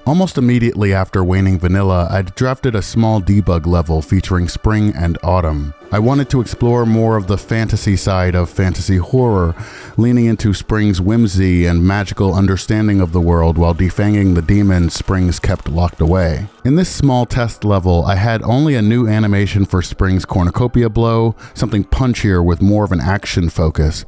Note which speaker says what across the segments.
Speaker 1: Almost immediately after Waning Vanilla, I'd drafted a small debug level featuring spring and autumn. I wanted to explore more of the fantasy side of fantasy horror, leaning into Spring's whimsy and magical understanding of the world while defanging the demons Spring's kept locked away. In this small test level, I had only a new animation for Spring's cornucopia blow, something punchier with more of an action focus,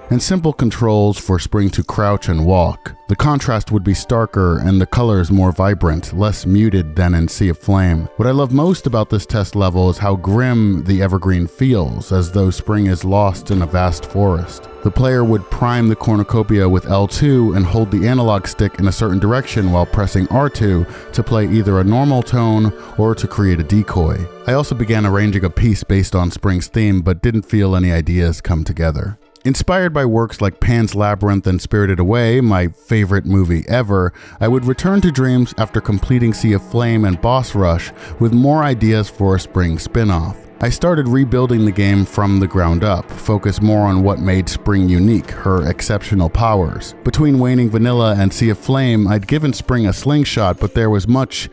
Speaker 1: and simple controls for Spring to crouch and walk. The contrast would be starker and the colors more vibrant, less muted than in Sea of Flame. What I love most about this test level is how grim the evergreen feels, as though Spring is lost in a vast forest. The player would prime the cornucopia with L2 and hold the analog stick in a certain direction while pressing R2 to play either a normal tone or to create a decoy. I also began arranging a piece based on Spring's theme, but didn't feel any ideas come together. Inspired by works like Pan's Labyrinth and Spirited Away, my favorite movie ever, I would return to Dreams after completing Sea of Flame and Boss Rush with more ideas for a Spring spin-off. I started rebuilding the game from the ground up, focused more on what made Spring unique, her exceptional powers. Between Waning Vanilla and Sea of Flame, I'd given Spring a slingshot, but there was much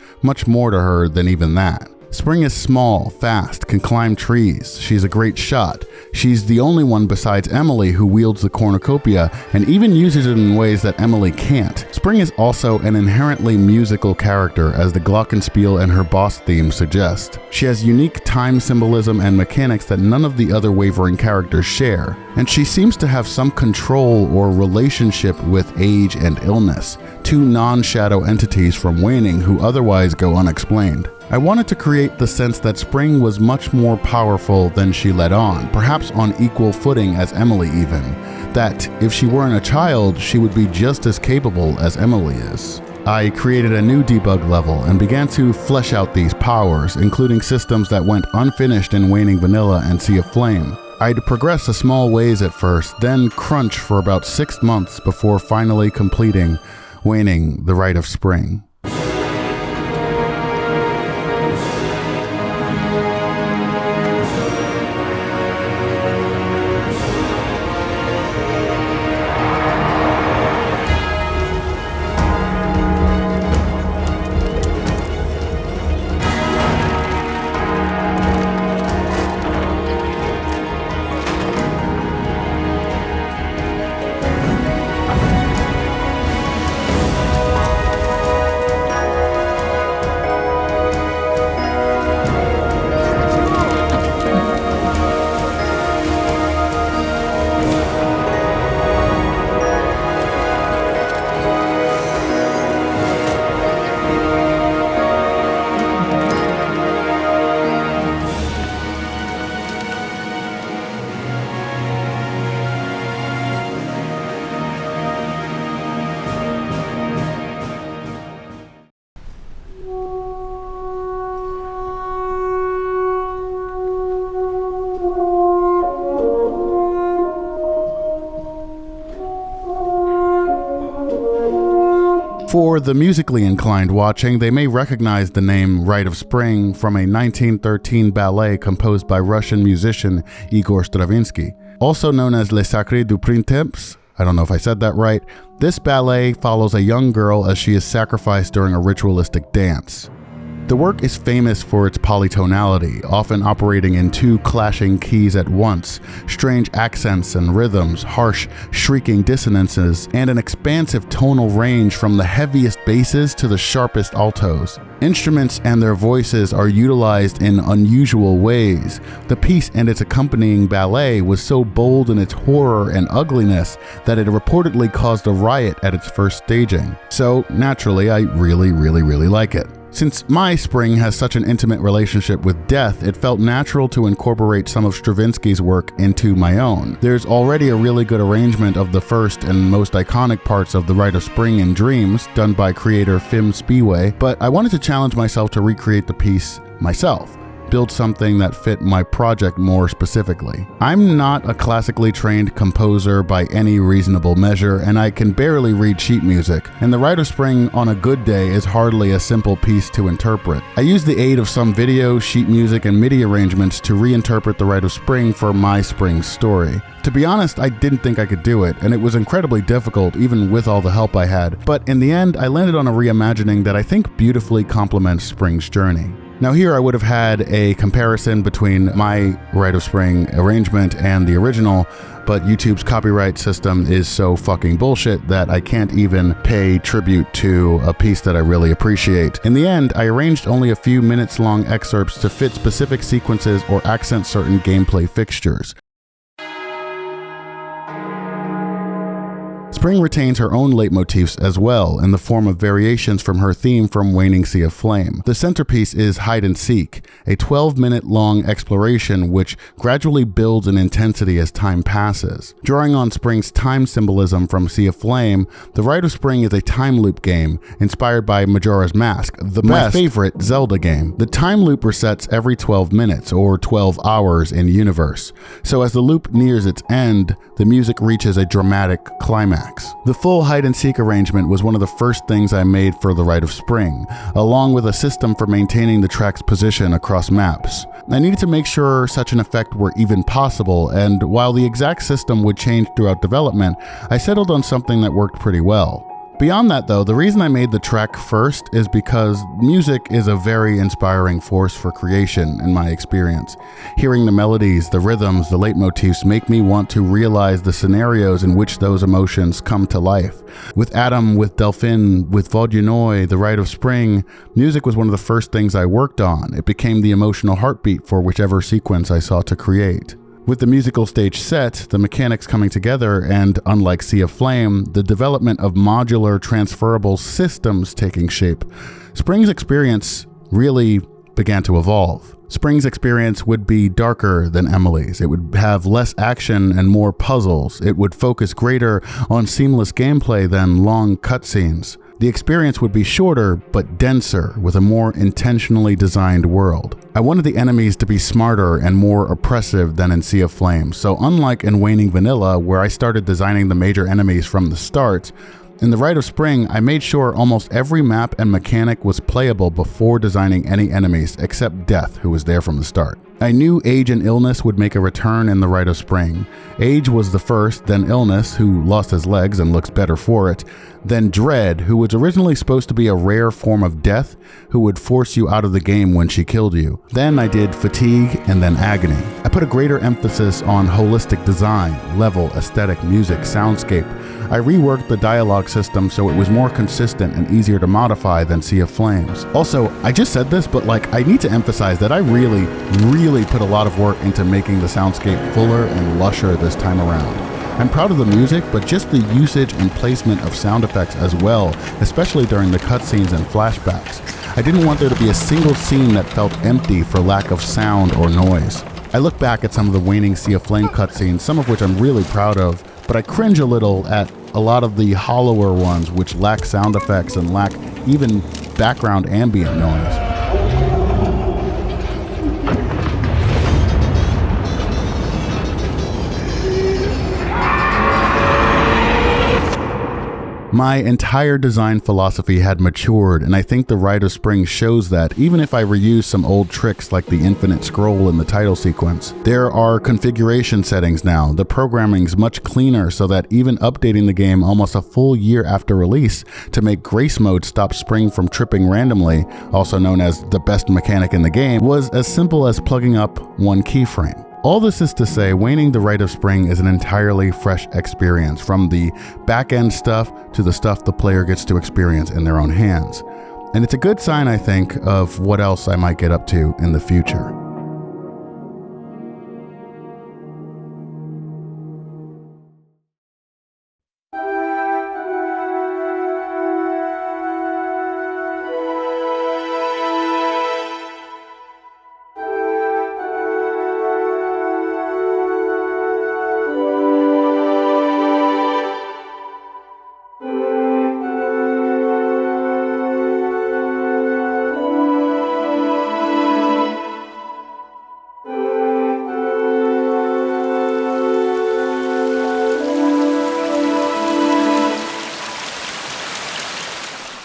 Speaker 1: more to her than even that. Spring is small, fast, can climb trees. She's a great shot. She's the only one besides Emily who wields the cornucopia and even uses it in ways that Emily can't. Spring is also an inherently musical character, as the glockenspiel and her boss theme suggest. She has unique time symbolism and mechanics that none of the other Wavering characters share, and she seems to have some control or relationship with age and illness, two non-shadow entities from Waning who otherwise go unexplained. I wanted to create the sense that Spring was much more powerful than she let on, perhaps on equal footing as Emily even. That if she weren't a child, she would be just as capable as Emily is. I created a new debug level and began to flesh out these powers, including systems that went unfinished in Waning Vanilla and Sea of Flame. I'd progress a small ways at first, then crunch for about 6 months before finally completing Waning, the Rite of Spring. For the musically inclined watching, they may recognize the name Rite of Spring from a 1913 ballet composed by Russian musician Igor Stravinsky. Also known as Le Sacre du Printemps, I don't know if I said that right, this ballet follows a young girl as she is sacrificed during a ritualistic dance. The work is famous for its polytonality, often operating in two clashing keys at once, strange accents and rhythms, harsh, shrieking dissonances, and an expansive tonal range from the heaviest basses to the sharpest altos. Instruments and their voices are utilized in unusual ways. The piece and its accompanying ballet was so bold in its horror and ugliness that it reportedly caused a riot at its first staging. So naturally, I really like it. Since my Spring has such an intimate relationship with death, it felt natural to incorporate some of Stravinsky's work into my own. There's already a really good arrangement of the first and most iconic parts of the Rite of Spring in Dreams, done by creator Fim Spiwe, but I wanted to challenge myself to recreate the piece myself. build something that fit my project more specifically. I'm not a classically trained composer by any reasonable measure, and I can barely read sheet music, and the Rite of Spring on a good day is hardly a simple piece to interpret. I use the aid of some video, sheet music, and MIDI arrangements to reinterpret the Rite of Spring for my spring story. To be honest, I didn't think I could do it, and it was incredibly difficult even with all the help I had, but in the end, I landed on a reimagining that I think beautifully complements Spring's journey. Now here I would have had a comparison between my Rite of Spring arrangement and the original, but YouTube's copyright system is so fucking bullshit that I can't even pay tribute to a piece that I really appreciate. In the end, I arranged only a few minutes long excerpts to fit specific sequences or accent certain gameplay fixtures. Spring retains her own leitmotifs as well in the form of variations from her theme from Waning Sea of Flame. The centerpiece is Hide and Seek, a 12-minute long exploration which gradually builds in intensity as time passes. Drawing on Spring's time symbolism from Sea of Flame, the Rite of Spring is a time loop game inspired by Majora's Mask, my favorite Zelda game. The time loop resets every 12 minutes or 12 hours in universe. So as the loop nears its end, the music reaches a dramatic climax. The full hide and seek arrangement was one of the first things I made for the Rite of Spring, along with a system for maintaining the track's position across maps. I needed to make sure such an effect were even possible, and while the exact system would change throughout development, I settled on something that worked pretty well. Beyond that though, the reason I made the track first is because music is a very inspiring force for creation in my experience. Hearing the melodies, the rhythms, the leitmotifs make me want to realize the scenarios in which those emotions come to life. With Adam, with Delphine, with Vodunoi, the Rite of Spring, music was one of the first things I worked on. It became the emotional heartbeat for whichever sequence I sought to create. With the musical stage set, the mechanics coming together, and unlike Sea of Flame, the development of modular transferable systems taking shape, Spring's experience really began to evolve. Spring's experience would be darker than Emily's. It would have less action and more puzzles. It would focus greater on seamless gameplay than long cutscenes. The experience would be shorter, but denser, with a more intentionally designed world. I wanted the enemies to be smarter and more oppressive than in Sea of Flame, so unlike in Waning Vanilla, where I started designing the major enemies from the start, in the Rite of Spring, I made sure almost every map and mechanic was playable before designing any enemies, except Death, who was there from the start. I knew age and illness would make a return in the Rite of Spring. Age was the first, then illness, who lost his legs and looks better for it, then Dread, who was originally supposed to be a rare form of death, who would force you out of the game when she killed you. Then I did Fatigue, and then Agony. I put a greater emphasis on holistic design, level, aesthetic, music, soundscape. I reworked the dialogue system so it was more consistent and easier to modify than Sea of Flames. Also, I just said this, but I need to emphasize that I really put a lot of work into making the soundscape fuller and lusher this time around. I'm proud of the music, but just the usage and placement of sound effects as well, especially during the cutscenes and flashbacks. I didn't want there to be a single scene that felt empty for lack of sound or noise. I look back at some of the Waning Sea of Flame cutscenes, some of which I'm really proud of, but I cringe a little at a lot of the hollower ones which lack sound effects and lack even background ambient noise. My entire design philosophy had matured, and I think the Rite of Spring shows that, even if I reuse some old tricks like the infinite scroll in the title sequence. There are configuration settings now. The programming's much cleaner so that even updating the game almost a full year after release to make Grace Mode stop Spring from tripping randomly, also known as the best mechanic in the game, was as simple as plugging up one keyframe. All this is to say, Waning the Rite of Spring is an entirely fresh experience, from the back-end stuff to the stuff the player gets to experience in their own hands. And it's a good sign, I think, of what else I might get up to in the future.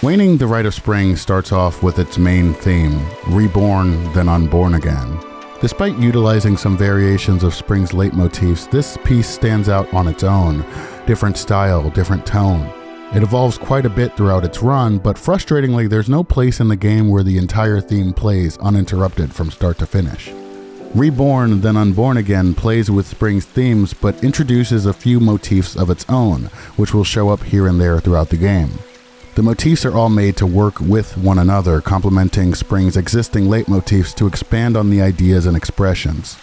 Speaker 1: Waning, the Rite of Spring starts off with its main theme, Reborn, then Unborn Again. Despite utilizing some variations of Spring's leitmotifs, this piece stands out on its own. Different style, different tone. It evolves quite a bit throughout its run, but frustratingly, there's no place in the game where the entire theme plays uninterrupted from start to finish. Reborn, then Unborn Again plays with Spring's themes, but introduces a few motifs of its own, which will show up here and there throughout the game. The motifs are all made to work with one another, complementing Spring's existing leitmotifs to expand on the ideas and expressions.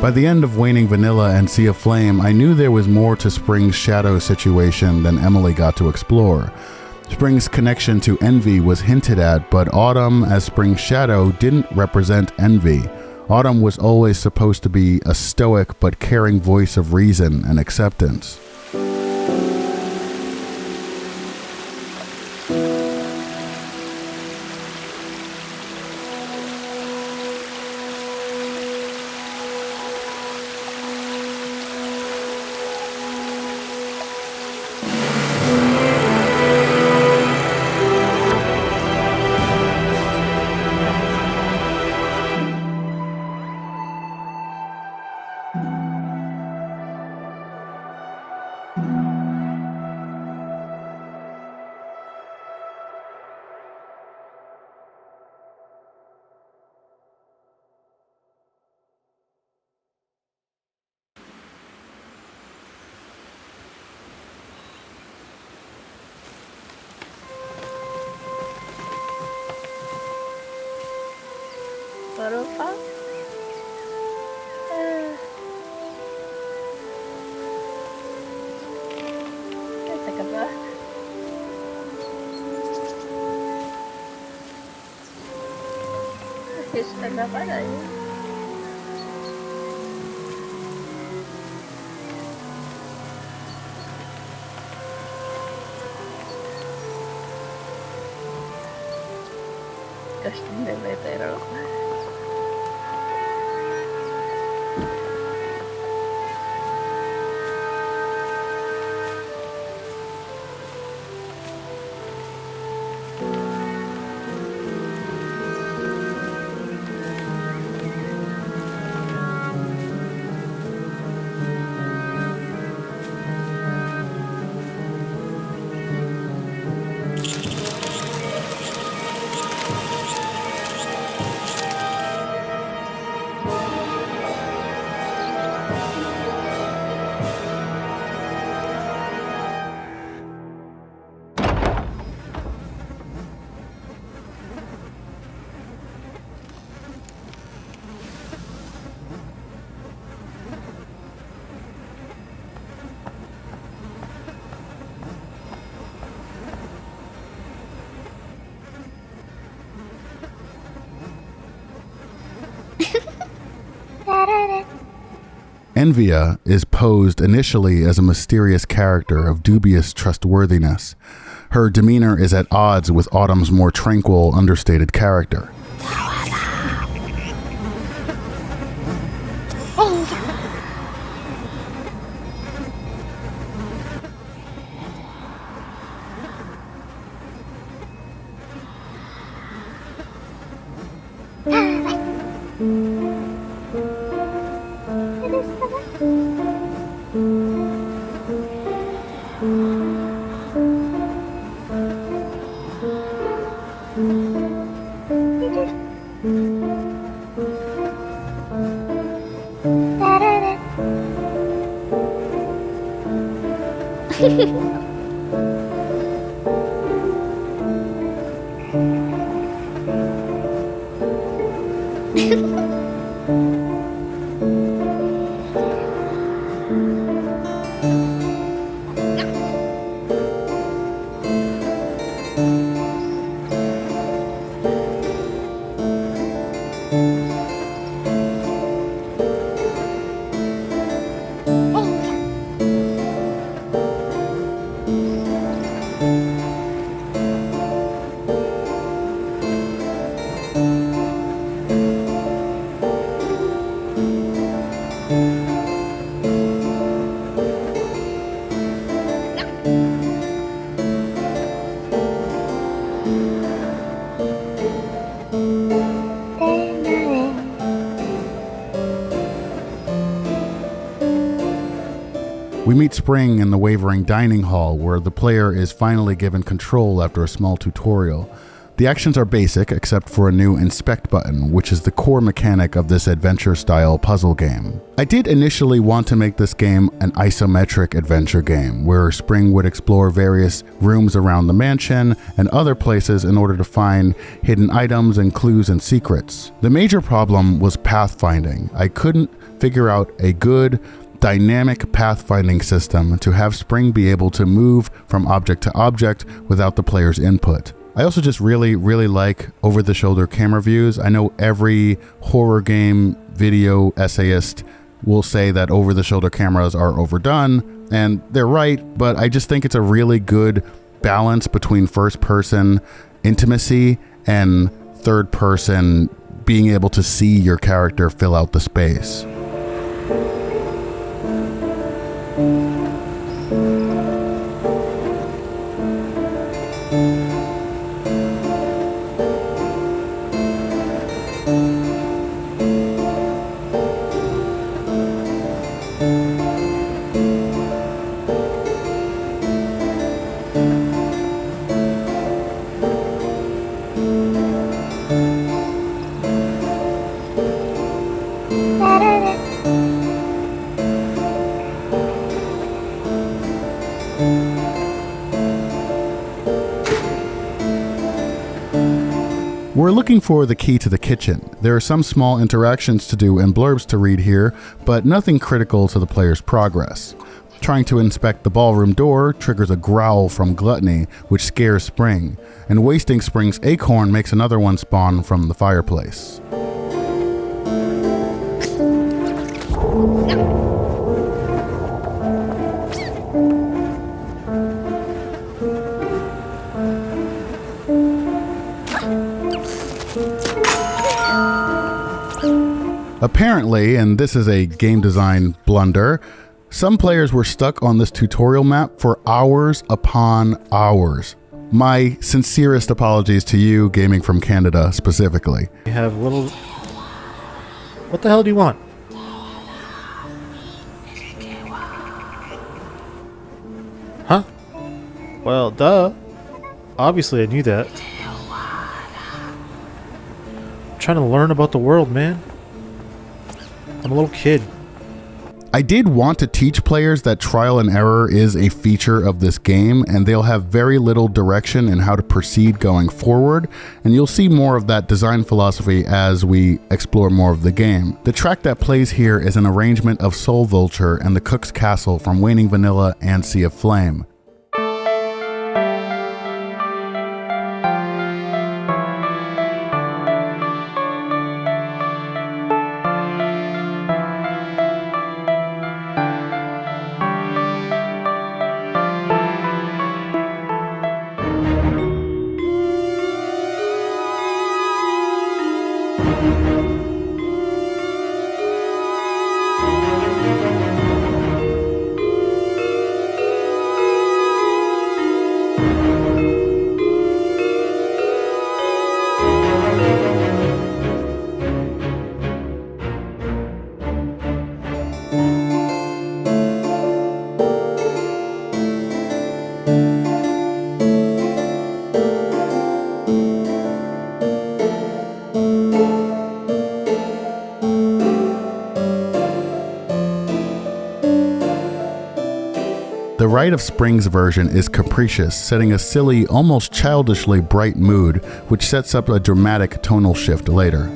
Speaker 1: By the end of Waning Vanilla and Sea of Flame, I knew there was more to Spring's shadow situation than Emily got to explore. Spring's connection to Envy was hinted at, but Autumn as Spring's shadow didn't represent Envy. Autumn was always supposed to be a stoic but caring voice of reason and acceptance.
Speaker 2: Baru pa? Teka ba? Istana pa na yun. Custom elevator ako.
Speaker 1: Envia is posed initially as a mysterious character of dubious trustworthiness. Her demeanor is at odds with Autumn's more tranquil, understated character. We meet Spring in the Wavering dining hall, where the player is finally given control after a small tutorial. The actions are basic, except for a new inspect button, which is the core mechanic of this adventure-style puzzle game. I did initially want to make this game an isometric adventure game, where Spring would explore various rooms around the mansion and other places in order to find hidden items and clues and secrets. The major problem was pathfinding. I couldn't figure out a good, dynamic pathfinding system to have Spring be able to move from object to object without the player's input. I also just really like over-the-shoulder camera views. I know every horror game video essayist will say that over-the-shoulder cameras are overdone, and they're right, but I just think it's a really good balance between first-person intimacy and third-person being able to see your character fill out the space. We're looking for the key to the kitchen. There are some small interactions to do and blurbs to read here, but nothing critical to the player's progress. Trying to inspect the ballroom door triggers a growl from Gluttony, which scares Spring, and wasting Spring's acorn makes another one spawn from the fireplace. Apparently, and this is a game design blunder, some players were stuck on this tutorial map for hours upon hours. My sincerest apologies to you, gaming from Canada specifically.
Speaker 3: You have little... What the hell do you want? Huh? Well, duh. Obviously I knew that. I'm trying to learn about the world, man. I'm a little kid.
Speaker 1: I did want to teach players that trial and error is a feature of this game, and they'll have very little direction in how to proceed going forward, and you'll see more of that design philosophy as we explore more of the game. The track that plays here is an arrangement of Soul Vulture and the Cook's Castle from Waning Vanilla and Sea of Flame. The Rite of Spring's version is capricious, setting a silly, almost childishly bright mood, which sets up a dramatic tonal shift later.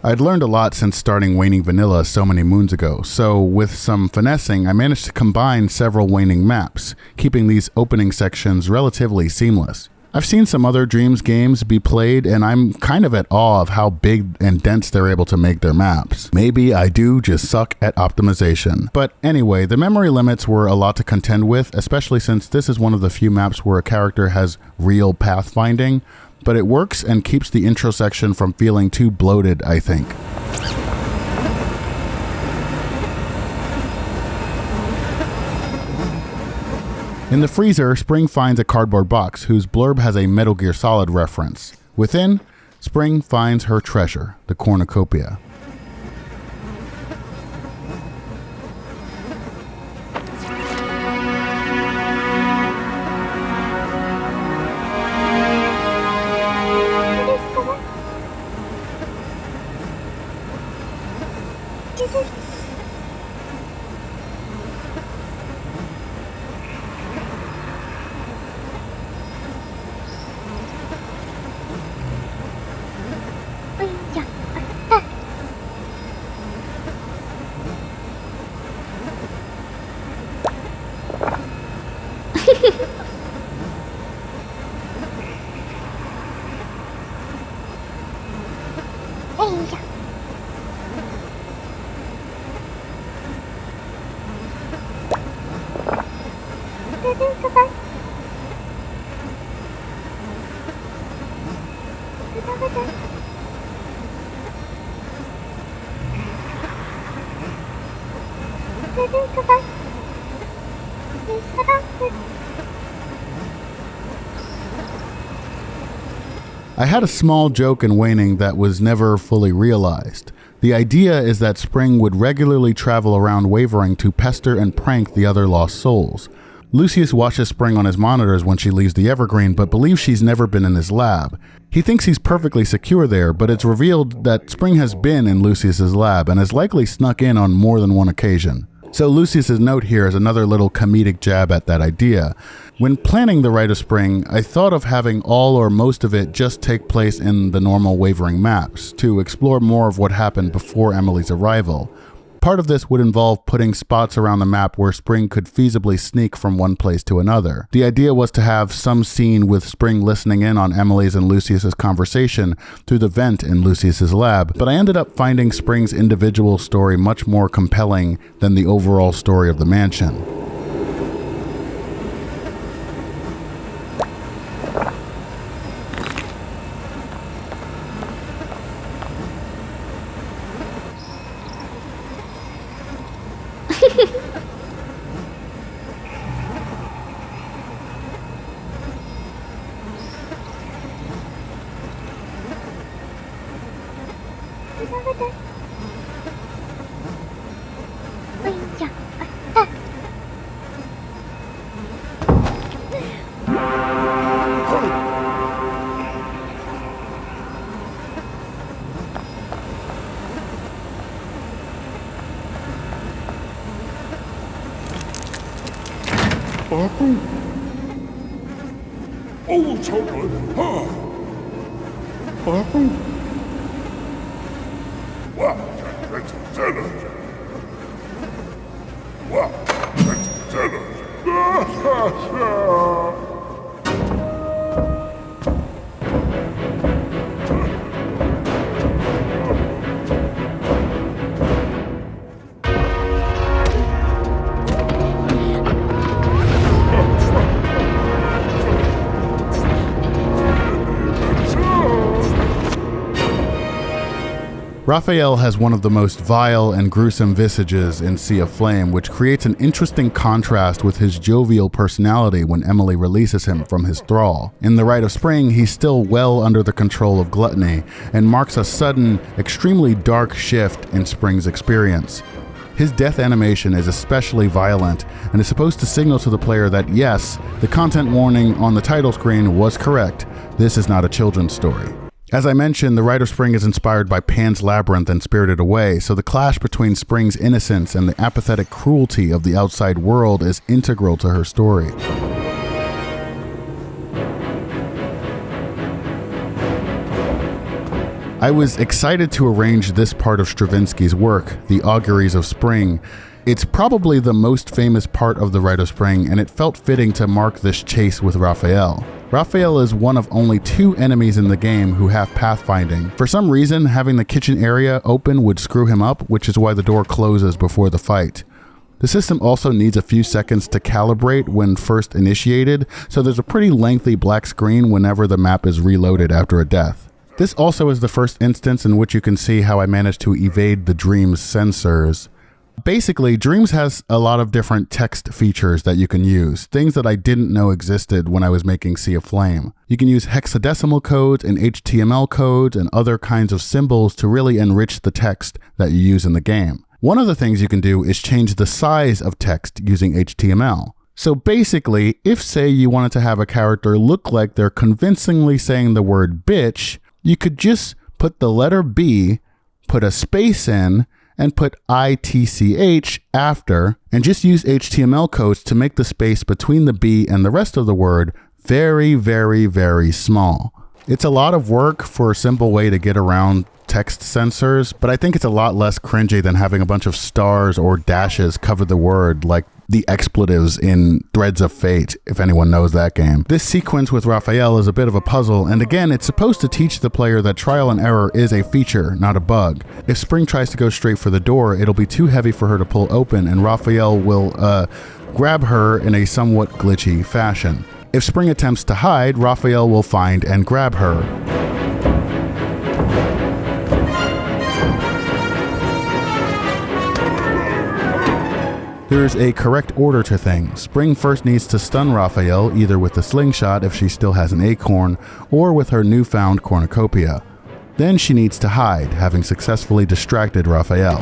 Speaker 1: I'd learned a lot since starting Waning Vanilla so many moons ago, so with some finessing, I managed to combine several Waning maps, keeping these opening sections relatively seamless. I've seen some other Dreams games be played, and I'm kind of at awe of how big and dense they're able to make their maps. Maybe I do just suck at optimization. But anyway, the memory limits were a lot to contend with, especially since this is one of the few maps where a character has real pathfinding. But it works and keeps the intro section from feeling too bloated, I think. In the freezer, Spring finds a cardboard box whose blurb has a Metal Gear Solid reference. Within, Spring finds her treasure, the cornucopia. I had a small joke in Waning that was never fully realized. The idea is that Spring would regularly travel around Wavering to pester and prank the other lost souls. Lucius watches Spring on his monitors when she leaves the Evergreen, but believes she's never been in his lab. He thinks he's perfectly secure there, but it's revealed that Spring has been in Lucius's lab and has likely snuck in on more than one occasion. So Lucius's note here is another little comedic jab at that idea. When planning the Rite of Spring, I thought of having all or most of it just take place in the normal Wavering maps, to explore more of what happened before Emily's arrival. Part of this would involve putting spots around the map where Spring could feasibly sneak from one place to another. The idea was to have some scene with Spring listening in on Emily's and Lucius's conversation through the vent in Lucius's lab, but I ended up finding Spring's individual story much more compelling than the overall story of the mansion. Raphael has one of the most vile and gruesome visages in Sea of Flame, which creates an interesting contrast with his jovial personality when Emily releases him from his thrall. In the Rite of Spring, he's still well under the control of gluttony, and marks a sudden, extremely dark shift in Spring's experience. His death animation is especially violent and is supposed to signal to the player that yes, the content warning on the title screen was correct. This is not a children's story. As I mentioned, the Rite of Spring is inspired by Pan's Labyrinth and Spirited Away, so the clash between Spring's innocence and the apathetic cruelty of the outside world is integral to her story. I was excited to arrange this part of Stravinsky's work, The Auguries of Spring. It's probably the most famous part of the Rite of Spring, and it felt fitting to mark this chase with Raphael. Raphael is one of only 2 enemies in the game who have pathfinding. For some reason, having the kitchen area open would screw him up, which is why the door closes before the fight. The system also needs a few seconds to calibrate when first initiated, so there's a pretty lengthy black screen whenever the map is reloaded after a death. This also is the first instance in which you can see how I managed to evade the dream's sensors. Basically, Dreams has a lot of different text features that you can use, things that I didn't know existed when I was making Sea of Flame. You can use hexadecimal codes and HTML codes and other kinds of symbols to really enrich the text that you use in the game. One of the things you can do is change the size of text using HTML. So basically, if say you wanted to have a character look like they're convincingly saying the word bitch, you could just put the letter B, put a space in, and put ITCH after, and just use HTML codes to make the space between the B and the rest of the word very, very, very small. It's a lot of work for a simple way to get around text censors, but I think it's a lot less cringy than having a bunch of stars or dashes cover the word like the expletives in Threads of Fate, if anyone knows that game. This sequence with Raphael is a bit of a puzzle, and again, it's supposed to teach the player that trial and error is a feature, not a bug. If Spring tries to go straight for the door, it'll be too heavy for her to pull open, and Raphael will grab her in a somewhat glitchy fashion. If Spring attempts to hide, Raphael will find and grab her. There's a correct order to things. Spring first needs to stun Raphael, either with the slingshot if she still has an acorn, or with her newfound cornucopia. Then she needs to hide, having successfully distracted Raphael.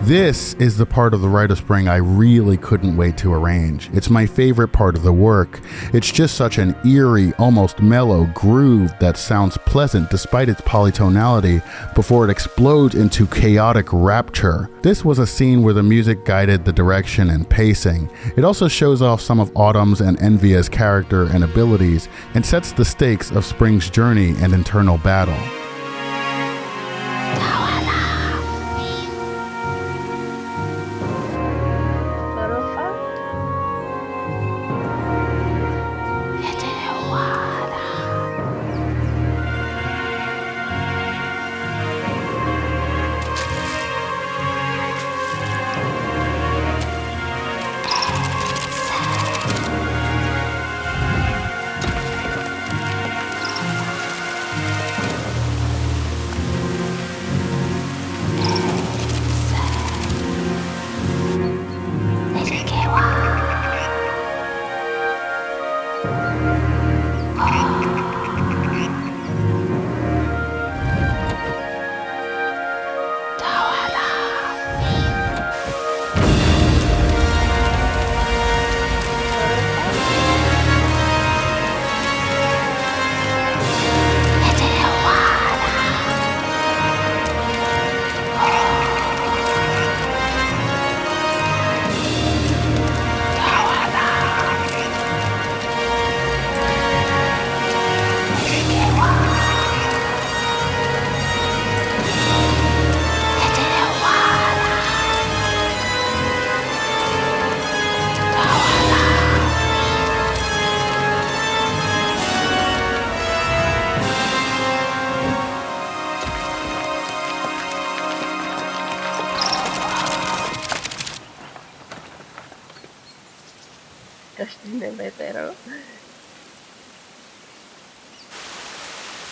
Speaker 1: This is the part of the Rite of Spring I really couldn't wait to arrange. It's my favorite part of the work. It's just such an eerie, almost mellow groove that sounds pleasant despite its polytonality before it explodes into chaotic rapture. This was a scene where the music guided the direction and pacing. It also shows off some of Autumn's and Envia's character and abilities and sets the stakes of Spring's journey and internal battle.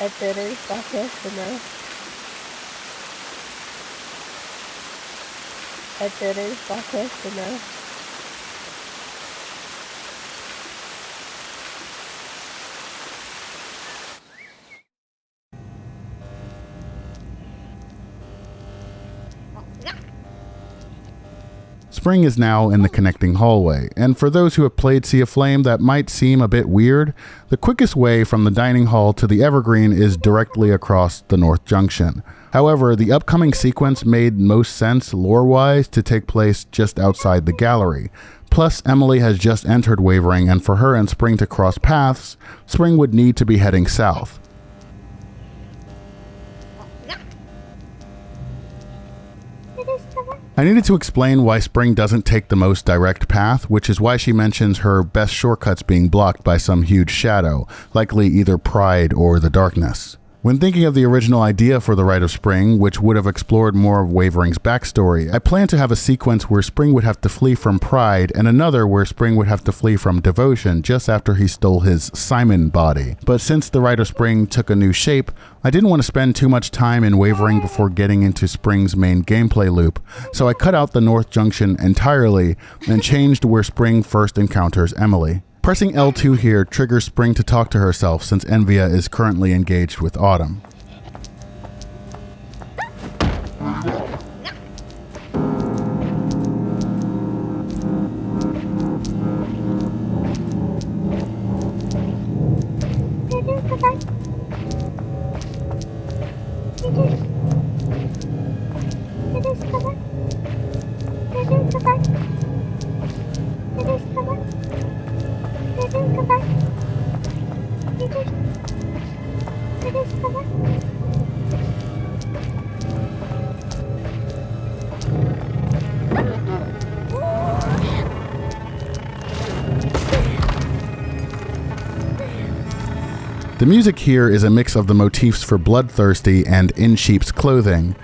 Speaker 2: Hetero está no. Ederes bakıyorsunuz.
Speaker 1: Spring is now in the connecting hallway, and for those who have played Sea of Flame, that might seem a bit weird. The quickest way from the dining hall to the Evergreen is directly across the North Junction. However, the upcoming sequence made most sense lore-wise to take place just outside the gallery. Plus, Emily has just entered Wavering, and for her and Spring to cross paths, Spring would need to be heading south. I needed to explain why Spring doesn't take the most direct path, which is why she mentions her best shortcuts being blocked by some huge shadow, likely either Pride or the Darkness. When thinking of the original idea for the Rite of Spring, which would have explored more of Wavering's backstory, I planned to have a sequence where Spring would have to flee from Pride and another where Spring would have to flee from Devotion just after he stole his Simon body. But since the Rite of Spring took a new shape, I didn't want to spend too much time in Wavering before getting into Spring's main gameplay loop, so I cut out the North Junction entirely and changed where Spring first encounters Emily. Pressing L2 here triggers Spring to talk to herself since Envia is currently engaged with Autumn. The music here is a mix of the motifs for Bloodthirsty and In Sheep's Clothing.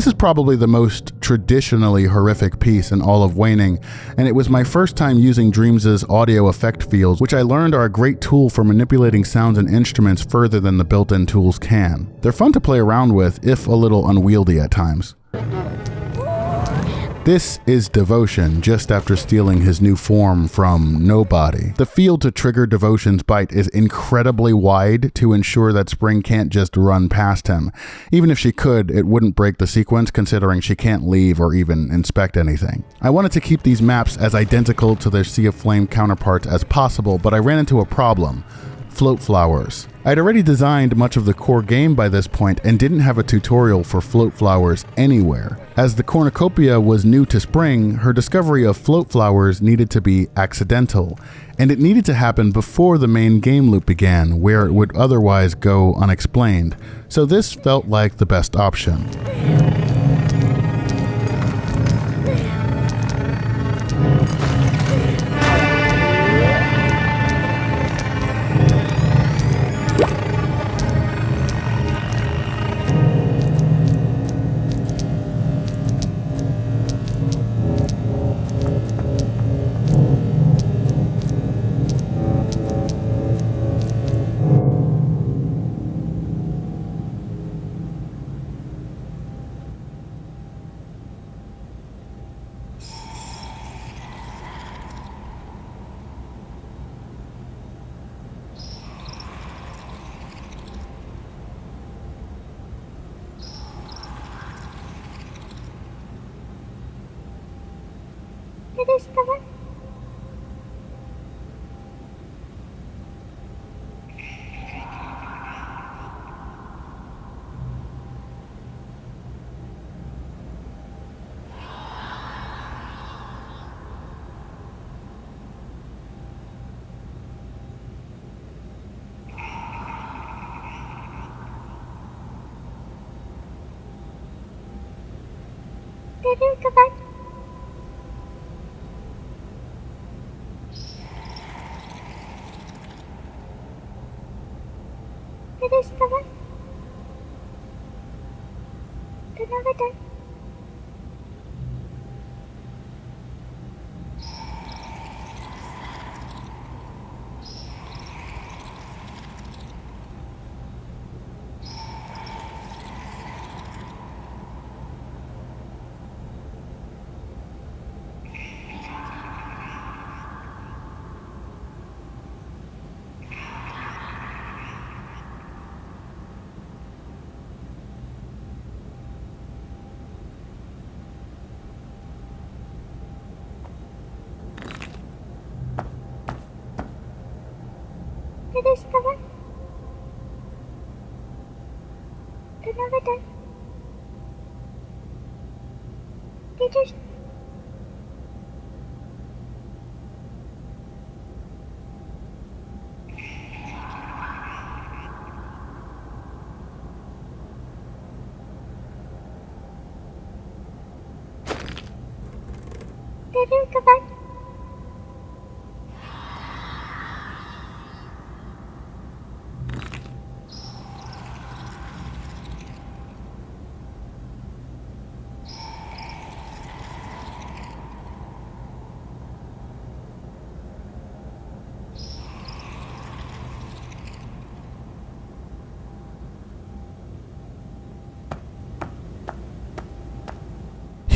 Speaker 1: This is probably the most traditionally horrific piece in all of Waning, and it was my first time using Dreams' audio effect fields, which I learned are a great tool for manipulating sounds and instruments further than the built-in tools can. They're fun to play around with, if a little unwieldy at times. This is Devotion, just after stealing his new form from Nobody. The field to trigger Devotion's bite is incredibly wide to ensure that Spring can't just run past him. Even if she could, it wouldn't break the sequence considering she can't leave or even inspect anything. I wanted to keep these maps as identical to their Sea of Flame counterparts as possible, but I ran into a problem. Float flowers. I'd already designed much of the core game by this point and didn't have a tutorial for float flowers anywhere. As the cornucopia was new to Spring, her discovery of float flowers needed to be accidental, and it needed to happen before the main game loop began, where it would otherwise go unexplained. So this felt like the best option.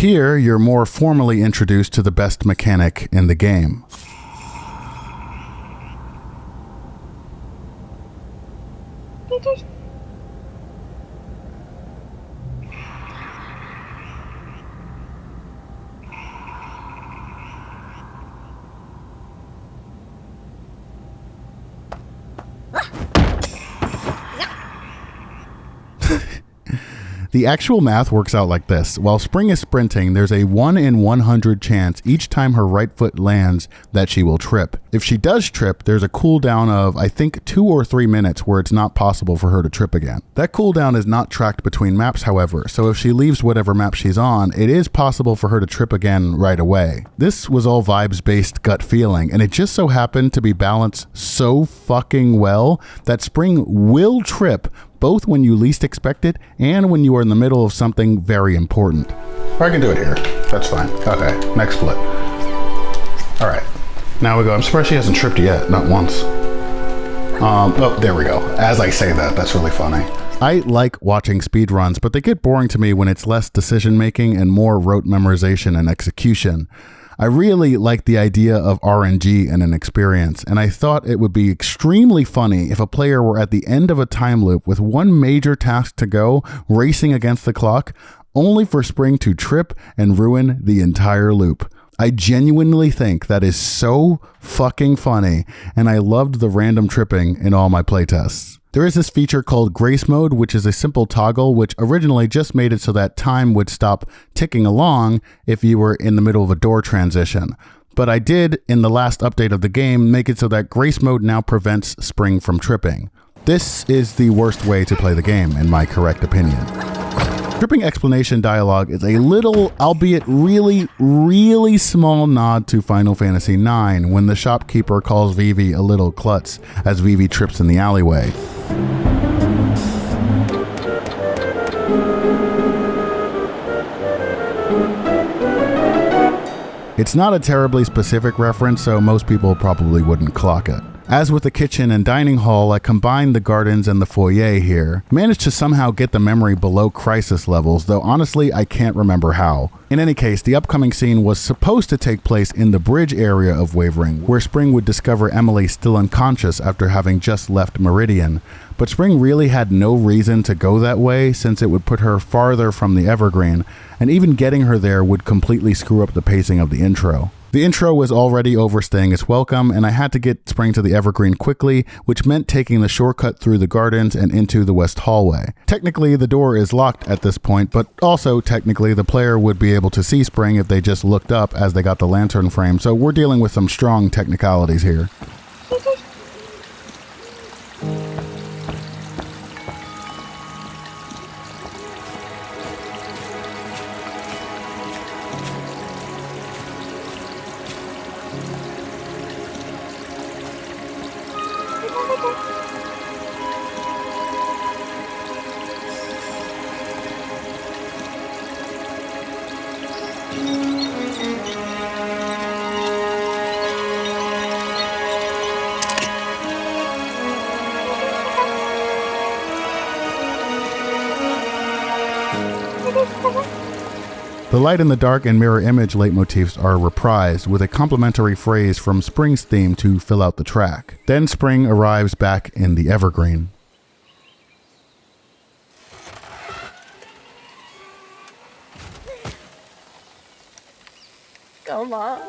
Speaker 1: Here, you're more formally introduced to the best mechanic in the game. The actual math works out like this. While Spring is sprinting, there's a 1 in 100 chance each time her right foot lands that she will trip. If she does trip, there's a cooldown of, I think, 2 or 3 minutes where it's not possible for her to trip again. That cooldown is not tracked between maps, however, so if she leaves whatever map she's on, it is possible for her to trip again right away. This was all vibes-based gut feeling, and it just so happened to be balanced so fucking well that Spring will trip both when you least expect it and when you are in the middle of something very important. I can do it here. That's fine. Okay, next split. All right, now we go. I'm surprised she hasn't tripped yet, not once. Oh, there we go. As I say that, that's really funny. I like watching speedruns, but they get boring to me when it's less decision making and more rote memorization and execution. I really like the idea of RNG in an experience, and I thought it would be extremely funny if a player were at the end of a time loop with one major task to go, racing against the clock, only for Spring to trip and ruin the entire loop. I genuinely think that is so fucking funny, and I loved the random tripping in all my playtests. There is this feature called Grace Mode, which is a simple toggle which originally just made it so that time would stop ticking along if you were in the middle of a door transition. But I did, in the last update of the game, make it so that Grace Mode now prevents Spring from tripping. This is the worst way to play the game, in my correct opinion. Tripping explanation dialogue is a little, albeit really small nod to Final Fantasy IX when the shopkeeper calls Vivi a little klutz as Vivi trips in the alleyway. It's not a terribly specific reference, so most people probably wouldn't clock it. As with the kitchen and dining hall, I combined the gardens and the foyer here. Managed to somehow get the memory below crisis levels, though honestly I can't remember how. In any case, the upcoming scene was supposed to take place in the bridge area of Wavering, where Spring would discover Emily still unconscious after having just left Meridian. But Spring really had no reason to go that way since it would put her farther from the Evergreen, and even getting her there would completely screw up the pacing of the intro. The intro was already overstaying its welcome, and I had to get Spring to the Evergreen quickly, which meant taking the shortcut through the gardens and into the west hallway. Technically, the door is locked at this point, but also technically the player would be able to see Spring if they just looked up as they got the lantern frame, so we're dealing with some strong technicalities here. The light and the dark and mirror image leitmotifs are reprised with a complimentary phrase from Spring's theme to fill out the track. Then Spring arrives back in the Evergreen.
Speaker 2: Go, Mom.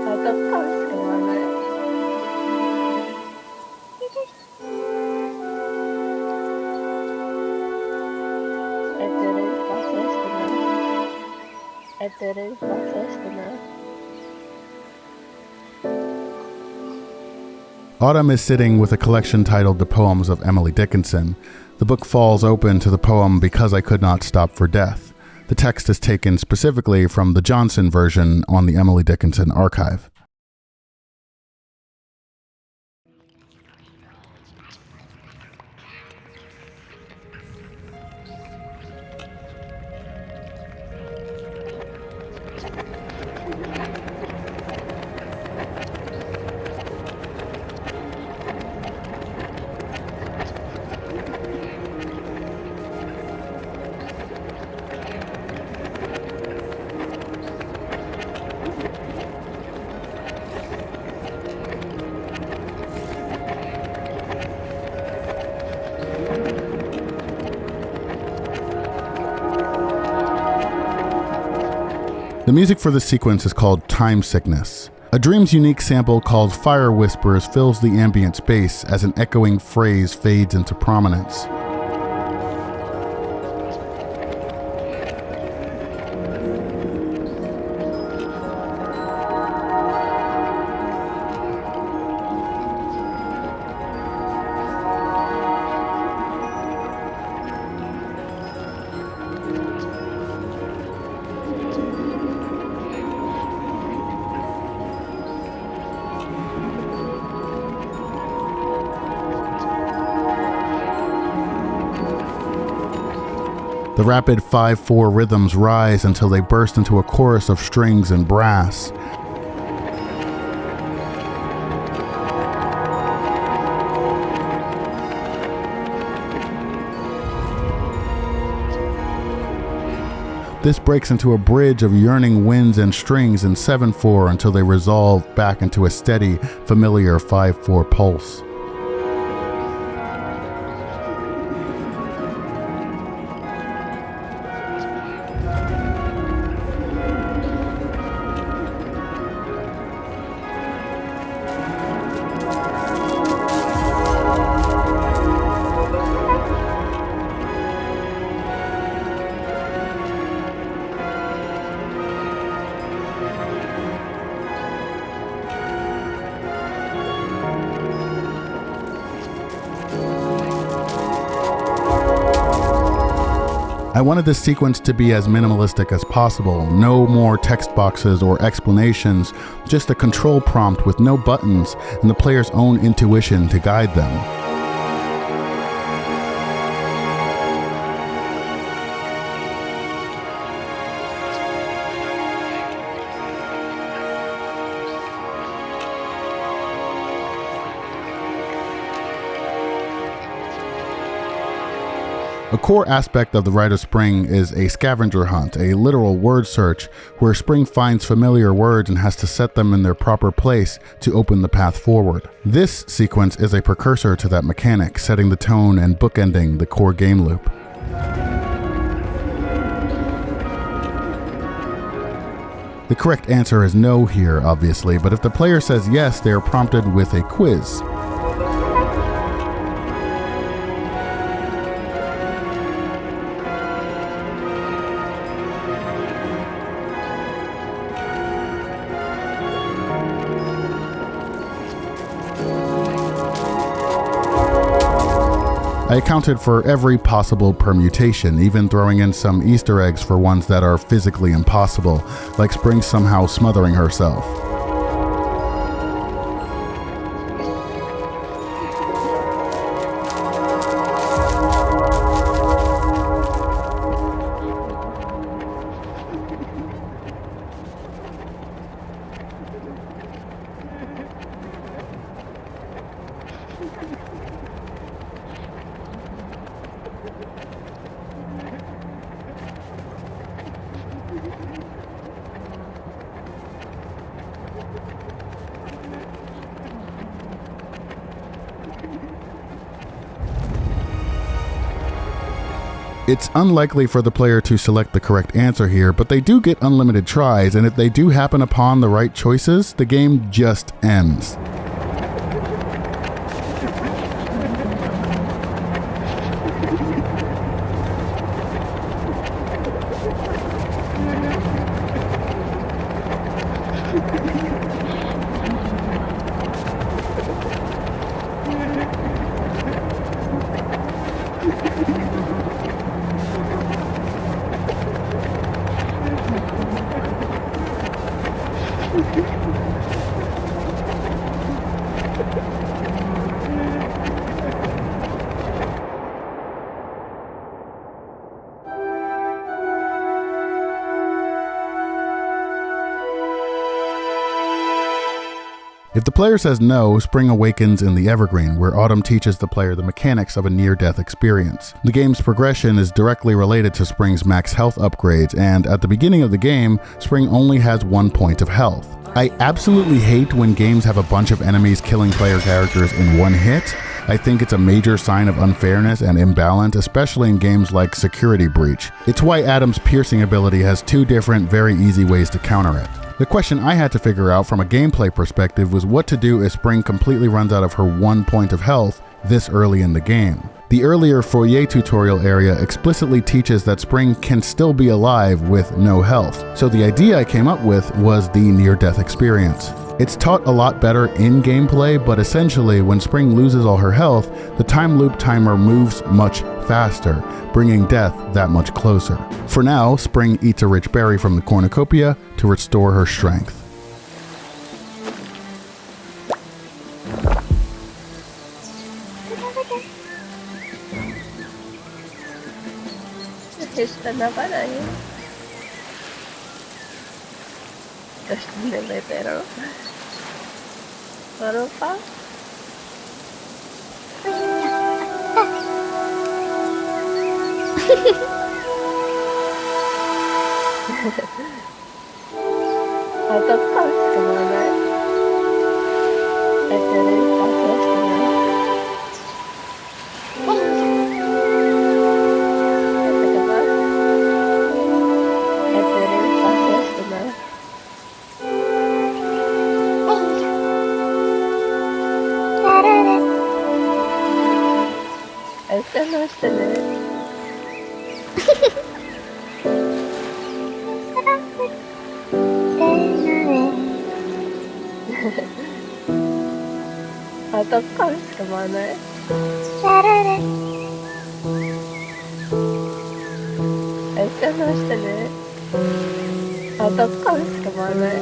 Speaker 2: What the fuck's going on? I didn't fast enough.
Speaker 1: Autumn is sitting with a collection titled The Poems of Emily Dickinson. The book falls open to the poem Because I Could Not Stop for Death. The text is taken specifically from the Johnson version on the Emily Dickinson archive. The music for this sequence is called Time Sickness. A Dream's unique sample called Fire Whispers fills the ambient space as an echoing phrase fades into prominence. The rapid 5/4 rhythms rise until they burst into a chorus of strings and brass. This breaks into a bridge of yearning winds and strings in 7/4 until they resolve back into a steady, familiar 5/4 pulse. I wanted this sequence to be as minimalistic as possible. No more text boxes or explanations, just a control prompt with no buttons and the player's own intuition to guide them. A core aspect of the Rite of Spring is a scavenger hunt, a literal word search, where Spring finds familiar words and has to set them in their proper place to open the path forward. This sequence is a precursor to that mechanic, setting the tone and bookending the core game loop. The correct answer is no here, obviously, but if the player says yes, they are prompted with a quiz. I accounted for every possible permutation, even throwing in some Easter eggs for ones that are physically impossible, like Spring somehow smothering herself. It's unlikely for the player to select the correct answer here, but they do get unlimited tries, and if they do happen upon the right choices, the game just ends. If the player says no, Spring awakens in the Evergreen, where Autumn teaches the player the mechanics of a near-death experience. The game's progression is directly related to Spring's max health upgrades, and at the beginning of the game, Spring only has 1 point of health. I absolutely hate when games have a bunch of enemies killing player characters in one hit. I think it's a major sign of unfairness and imbalance, especially in games like Security Breach. It's why Adam's piercing ability has 2 different, very easy ways to counter it. The question I had to figure out from a gameplay perspective was what to do if Spring completely runs out of her 1 point of health this early in the game. The earlier foyer tutorial area explicitly teaches that Spring can still be alive with no health, so the idea I came up with was the near-death experience. It's taught a lot better in gameplay, but essentially when Spring loses all her health, the time loop timer moves much faster, bringing death that much closer. For now, Spring eats a rich berry from the cornucopia to restore her strength.
Speaker 2: Está na varanda. Está no letero. Farofa. Atau kau kemana? Ada pasal sana. Atau kau kemana? Atau kau kemana?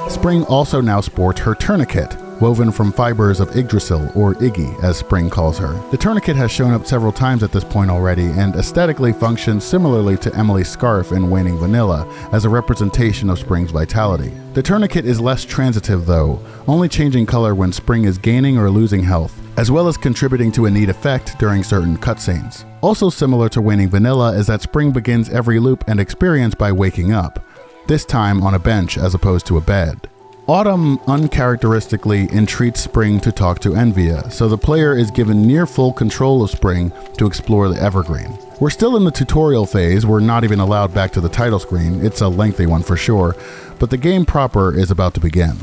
Speaker 2: Spring also now sports her tourniquet,
Speaker 1: woven from fibers of Yggdrasil, or Iggy, as Spring calls her. The tourniquet has shown up several times at this point already, and aesthetically functions similarly to Emily's scarf in Waning Vanilla, as a representation of Spring's vitality. The tourniquet is less transitive though, only changing color when Spring is gaining or losing health, as well as contributing to a neat effect during certain cutscenes. Also similar to Waning Vanilla is that Spring begins every loop and experience by waking up, this time on a bench as opposed to a bed. Autumn uncharacteristically entreats Spring to talk to Envia, so the player is given near full control of Spring to explore the Evergreen. We're still in the tutorial phase, we're not even allowed back to the title screen, it's a lengthy one for sure, but the game proper is about to begin.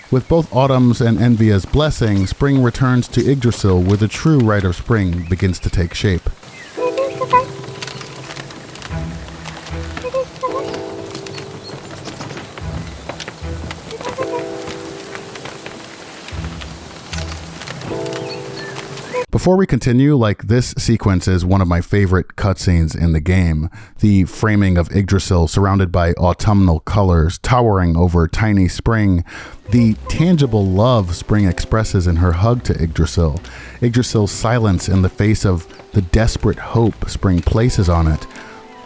Speaker 1: With both Autumn's and Envia's blessing, Spring returns to Yggdrasil where the true Rite of Spring begins to take shape. Before we continue, this sequence is one of my favorite cutscenes in the game. The framing of Yggdrasil surrounded by autumnal colors towering over tiny Spring. The tangible love Spring expresses in her hug to Yggdrasil. Yggdrasil's silence in the face of the desperate hope Spring places on it.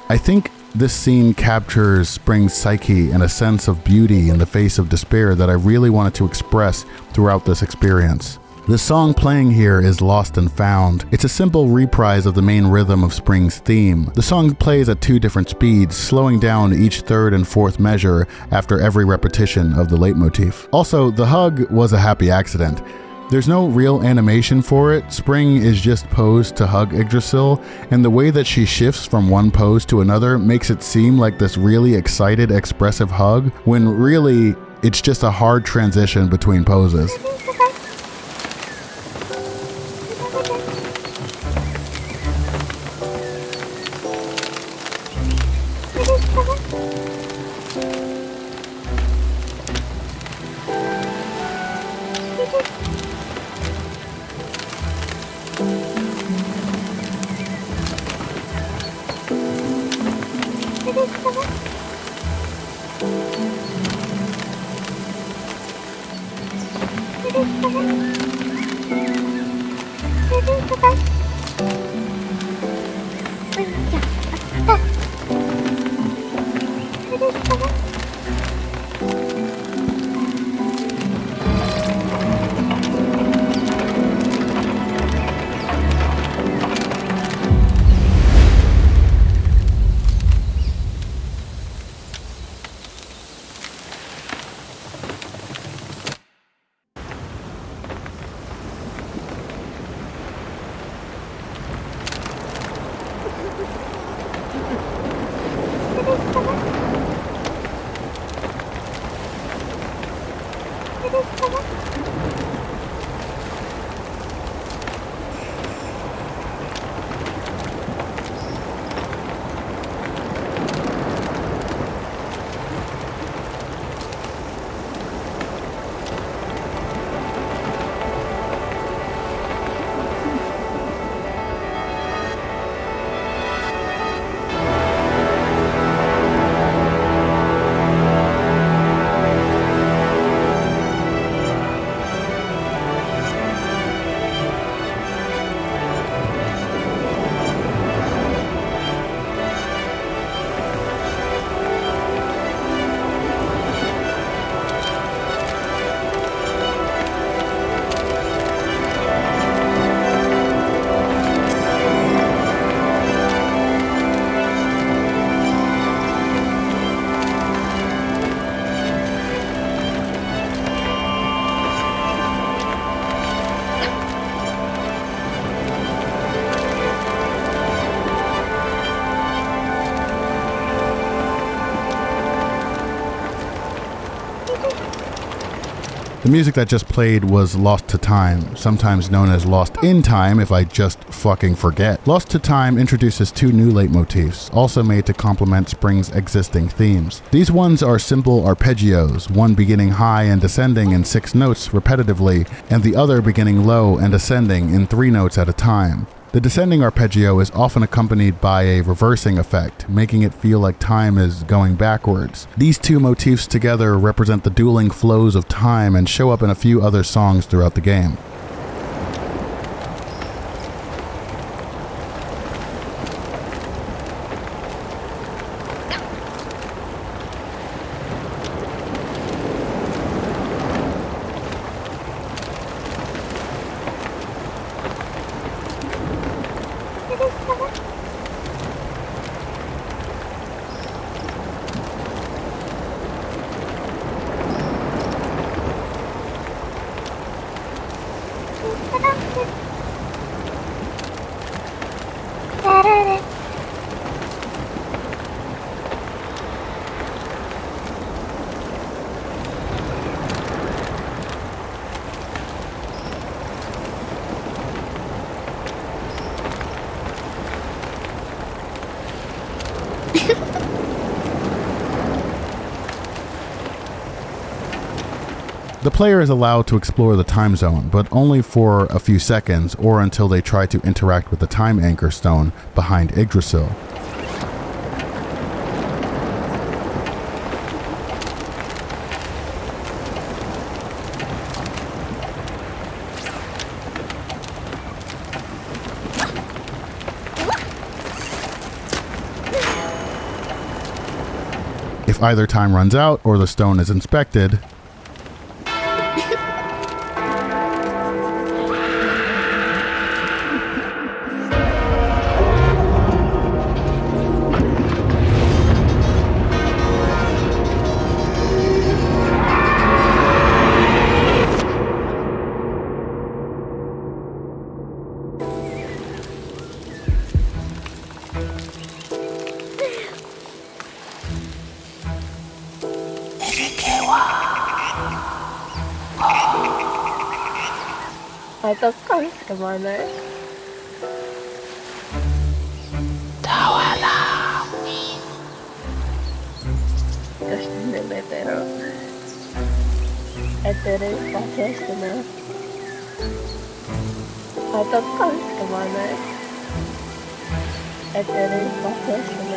Speaker 1: I think this scene captures Spring's psyche and a sense of beauty in the face of despair that I really wanted to express throughout this experience. The song playing here is Lost and Found. It's a simple reprise of the main rhythm of Spring's theme. The song plays at 2 different speeds, slowing down each 3rd and 4th measure after every repetition of the leitmotif. Also, the hug was a happy accident. There's no real animation for it. Spring is just posed to hug Yggdrasil, and the way that she shifts from one pose to another makes it seem like this really excited, expressive hug, when really, it's just a hard transition between poses. The music that just played was Lost to Time, sometimes known as Lost in Time if I just fucking forget. Lost to Time introduces 2 new leitmotifs, also made to complement Spring's existing themes. These ones are simple arpeggios, one beginning high and descending in 6 notes repetitively, and the other beginning low and ascending in 3 notes at a time. The descending arpeggio is often accompanied by a reversing effect, making it feel like time is going backwards. These 2 motifs together represent the dueling flows of time and show up in a few other songs throughout the game. The player is allowed to explore the time zone, but only for a few seconds or until they try to interact with the time anchor stone behind Yggdrasil. If either time runs out or the stone is inspected,
Speaker 2: 어떡하면 그만해. Desde pero 애들을 마쳤으면 어떡하면 그만해. 애들을 마쳤으면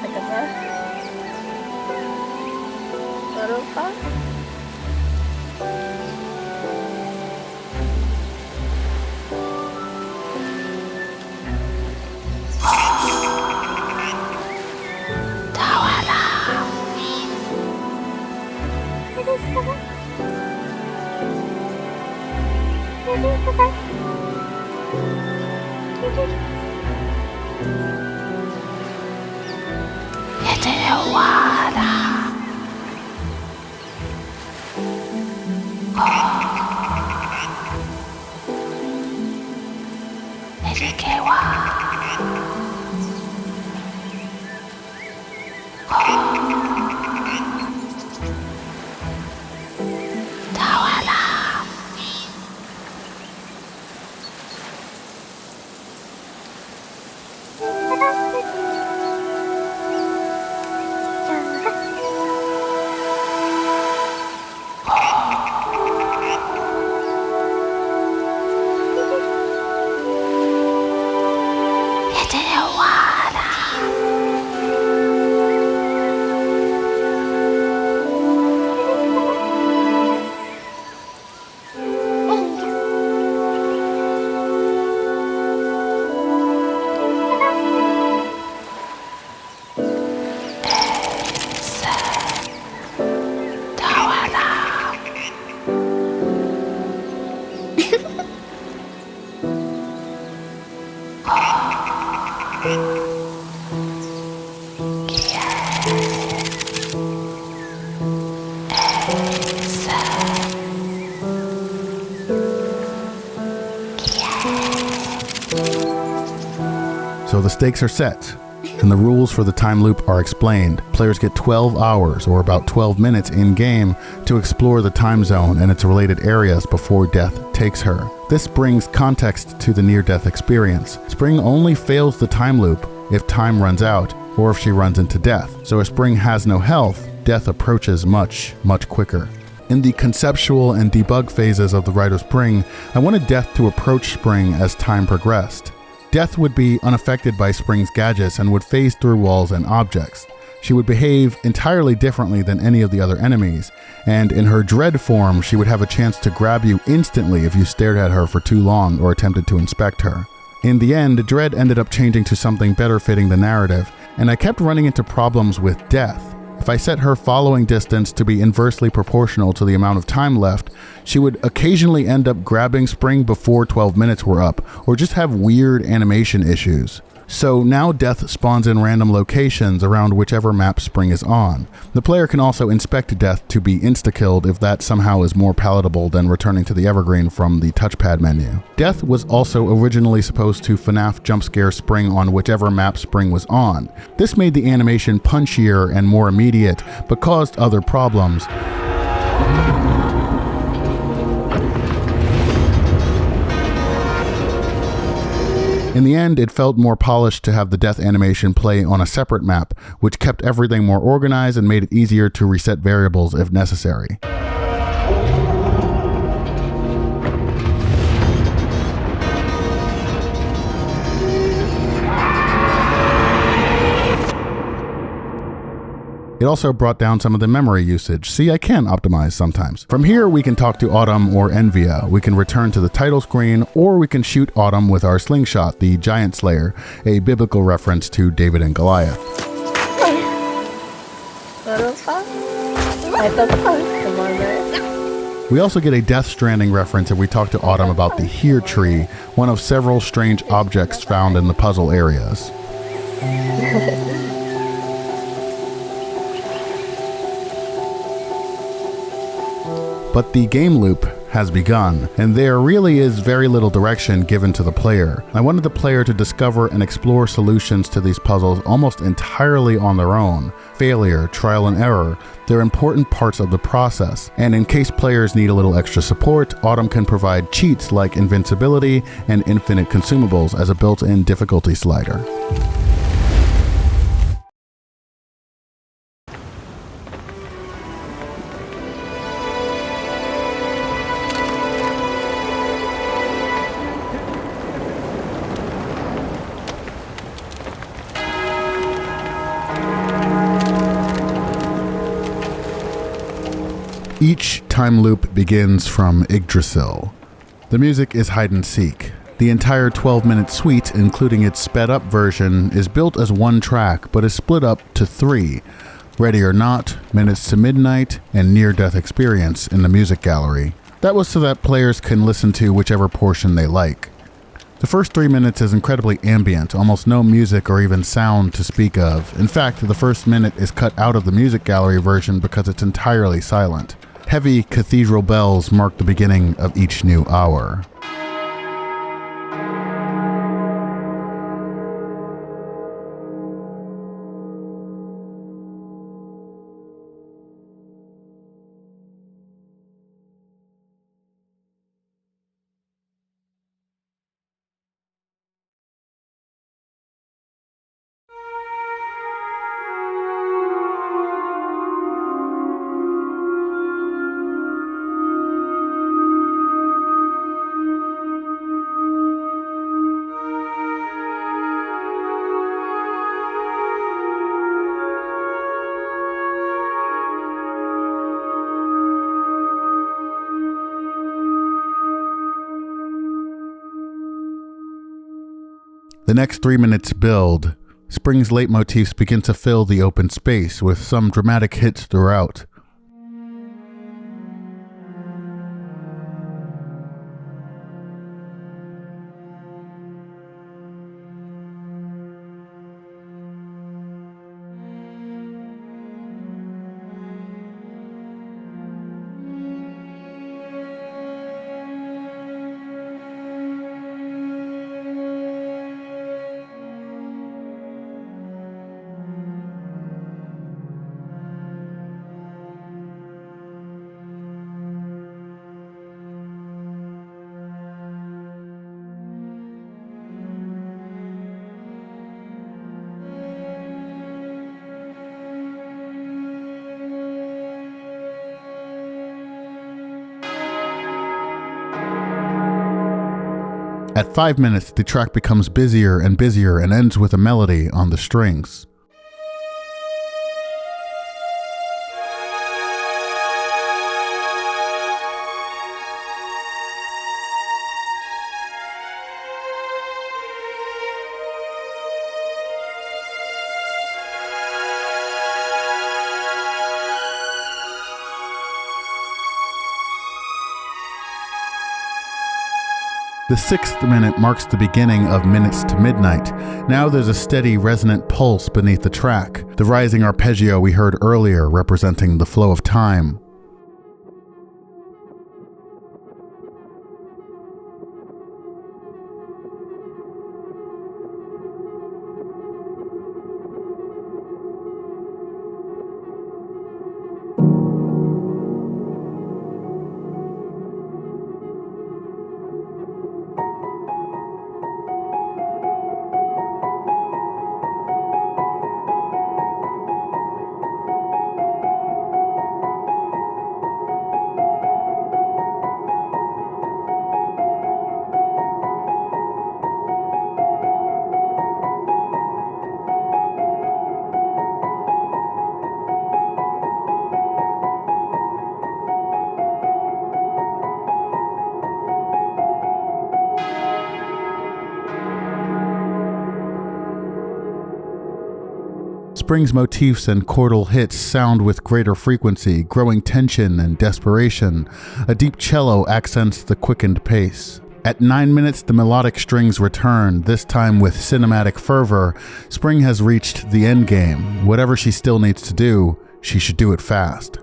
Speaker 2: 잠깐만. 그럴까?
Speaker 1: So the stakes are set, and the rules for the time loop are explained. Players get 12 hours, or about 12 minutes in-game, to explore the time zone and its related areas before death takes her. This brings context to the near-death experience. Spring only fails the time loop if time runs out, or if she runs into death. So if Spring has no health, death approaches much, much quicker. In the conceptual and debug phases of the Rite of Spring, I wanted death to approach Spring as time progressed. Death would be unaffected by Spring's gadgets and would phase through walls and objects. She would behave entirely differently than any of the other enemies, and in her dread form, she would have a chance to grab you instantly if you stared at her for too long or attempted to inspect her. In the end, dread ended up changing to something better fitting the narrative, and I kept running into problems with death. If I set her following distance to be inversely proportional to the amount of time left, she would occasionally end up grabbing Spring before 12 minutes were up, or just have weird animation issues. So now death spawns in random locations around whichever map Spring is on. The player can also inspect death to be insta-killed if that somehow is more palatable than returning to the evergreen from the touchpad menu. Death was also originally supposed to FNAF jumpscare Spring on whichever map Spring was on. This made the animation punchier and more immediate, but caused other problems. In the end, it felt more polished to have the death animation play on a separate map, which kept everything more organized and made it easier to reset variables if necessary. It also brought down some of the memory usage. See, I can optimize sometimes. From here, we can talk to Autumn or Envia. We can return to the title screen, or we can shoot Autumn with our slingshot, the Giant Slayer, a biblical reference to David and Goliath. We also get a Death Stranding reference if we talk to Autumn about the Here tree, one of several strange objects found in the puzzle areas. But the game loop has begun, and there really is very little direction given to the player. I wanted the player to discover and explore solutions to these puzzles almost entirely on their own. Failure, trial and error, they're important parts of the process, and in case players need a little extra support, Autumn can provide cheats like invincibility and infinite consumables as a built-in difficulty slider. Each time loop begins from Yggdrasil. The music is hide and seek. The entire 12-minute suite, including its sped-up version, is built as one track, but is split up to 3. Ready or Not, Minutes to Midnight, and Near-Death Experience in the music gallery. That was so that players can listen to whichever portion they like. The first 3 minutes is incredibly ambient, almost no music or even sound to speak of. In fact, the first minute is cut out of the music gallery version because it's entirely silent. Heavy cathedral bells mark the beginning of each new hour. The next 3 minutes build. Spring's leitmotifs begin to fill the open space, with some dramatic hits throughout. At 5 minutes, the track becomes busier and busier and ends with a melody on the strings. The 6th minute marks the beginning of Minutes to Midnight. Now there's a steady, resonant pulse beneath the track, the rising arpeggio we heard earlier representing the flow of time. Spring's motifs and chordal hits sound with greater frequency, growing tension and desperation. A deep cello accents the quickened pace. At 9 minutes, the melodic strings return, this time with cinematic fervor. Spring has reached the end game. Whatever she still needs to do, she should do it fast.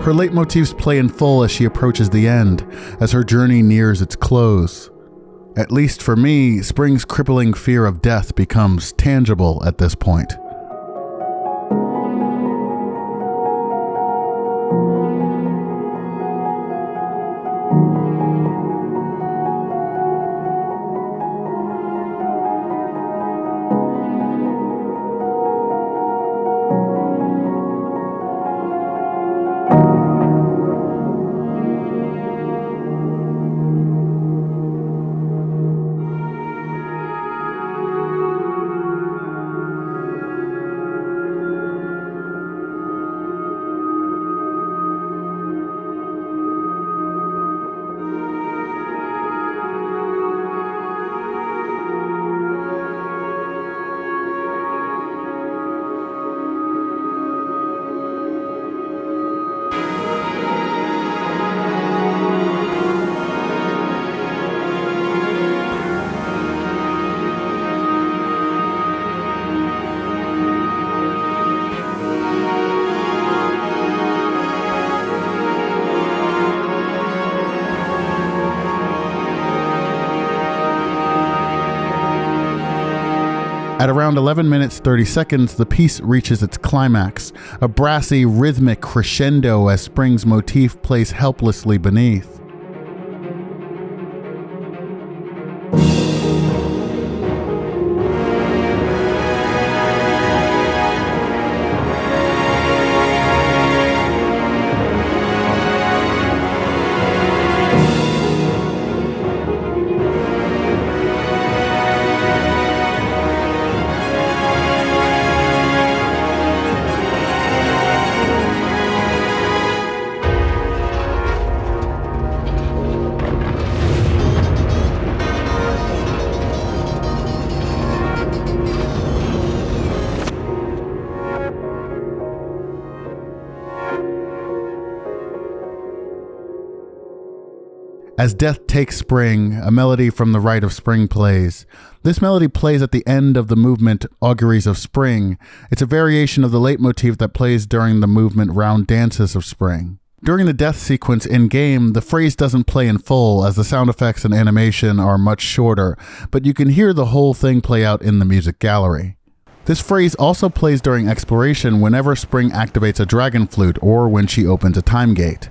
Speaker 1: Her leitmotifs play in full as she approaches the end, as her journey nears its close. At least for me, Spring's crippling fear of death becomes tangible at this point. At around 11 minutes 30 seconds, the piece reaches its climax, a brassy, rhythmic crescendo as Spring's motif plays helplessly beneath. As Death Takes Spring, a melody from the Rite of Spring plays. This melody plays at the end of the movement Auguries of Spring. It's a variation of the leitmotif that plays during the movement Round Dances of Spring. During the death sequence in-game, the phrase doesn't play in full as the sound effects and animation are much shorter, but you can hear the whole thing play out in the music gallery. This phrase also plays during exploration whenever Spring activates a dragon flute or when she opens a time gate.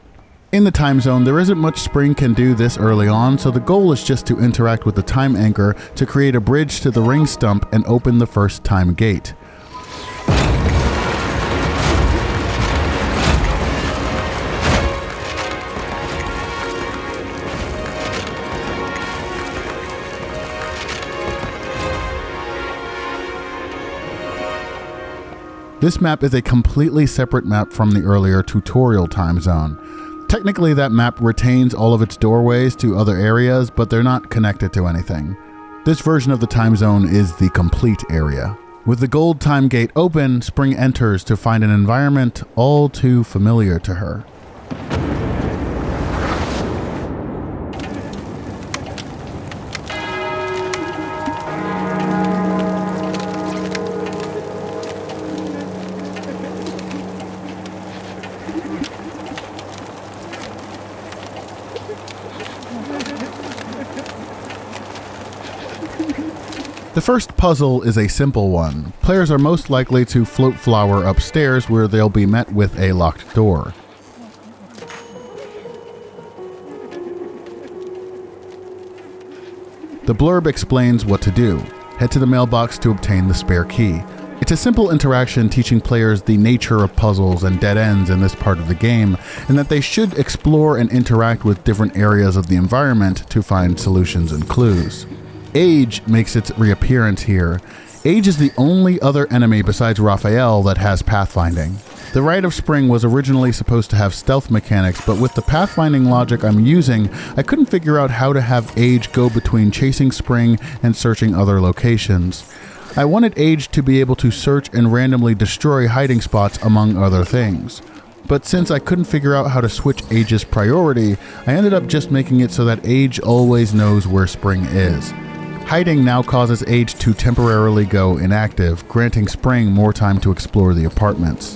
Speaker 1: In the time zone, there isn't much Spring can do this early on, so the goal is just to interact with the time anchor to create a bridge to the ring stump and open the first time gate. This map is a completely separate map from the earlier tutorial time zone. Technically, that map retains all of its doorways to other areas, but they're not connected to anything. This version of the time zone is the complete area. With the gold time gate open, Spring enters to find an environment all too familiar to her. The first puzzle is a simple one. Players are most likely to float flower upstairs where they'll be met with a locked door. The blurb explains what to do. Head to the mailbox to obtain the spare key. It's a simple interaction teaching players the nature of puzzles and dead ends in this part of the game, and that they should explore and interact with different areas of the environment to find solutions and clues. Age makes its reappearance here. Age is the only other enemy besides Raphael that has pathfinding. The Rite of Spring was originally supposed to have stealth mechanics, but with the pathfinding logic I'm using, I couldn't figure out how to have Age go between chasing Spring and searching other locations. I wanted Age to be able to search and randomly destroy hiding spots among other things. But since I couldn't figure out how to switch Age's priority, I ended up just making it so that Age always knows where Spring is. Hiding now causes Age to temporarily go inactive, granting Spring more time to explore the apartments.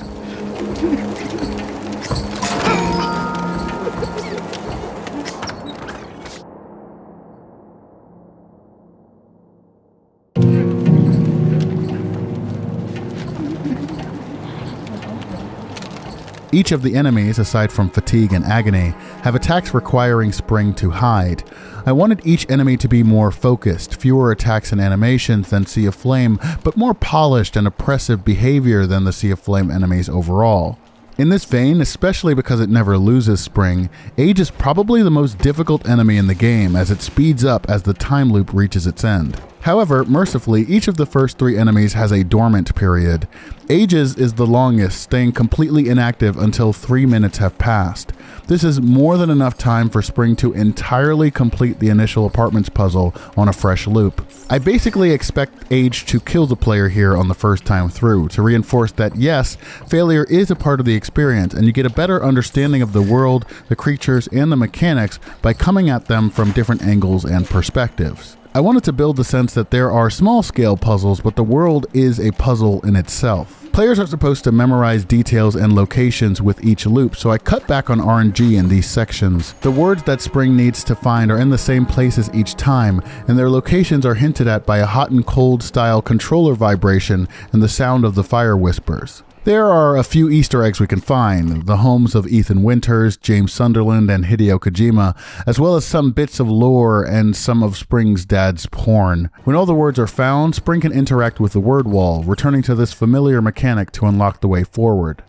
Speaker 1: Each of the enemies, aside from Fatigue and Agony, have attacks requiring Spring to hide. I wanted each enemy to be more focused, fewer attacks and animations than Sea of Flame, but more polished and oppressive behavior than the Sea of Flame enemies overall. In this vein, especially because it never loses Spring, Age is probably the most difficult enemy in the game as it speeds up as the time loop reaches its end. However, mercifully, each of the first 3 enemies has a dormant period. Age's is the longest, staying completely inactive until 3 minutes have passed. This is more than enough time for Spring to entirely complete the initial apartments puzzle on a fresh loop. I basically expect Age to kill the player here on the first time through, to reinforce that yes, failure is a part of the experience, and you get a better understanding of the world, the creatures, and the mechanics by coming at them from different angles and perspectives. I wanted to build the sense that there are small-scale puzzles, but the world is a puzzle in itself. Players are supposed to memorize details and locations with each loop, so I cut back on RNG in these sections. The words that Spring needs to find are in the same places each time, and their locations are hinted at by a hot and cold style controller vibration and the sound of the fire whispers. There are a few Easter eggs we can find, the homes of Ethan Winters, James Sunderland, and Hideo Kojima, as well as some bits of lore and some of Spring's dad's porn. When all the words are found, Spring can interact with the word wall, returning to this familiar mechanic to unlock the way forward.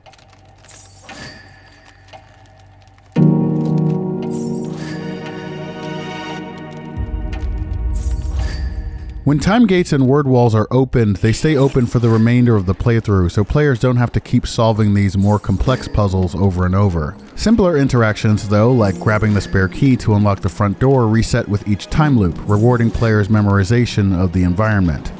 Speaker 1: When time gates and word walls are opened, they stay open for the remainder of the playthrough, so players don't have to keep solving these more complex puzzles over and over. Simpler interactions, though, like grabbing the spare key to unlock the front door, reset with each time loop, rewarding players' memorization of the environment.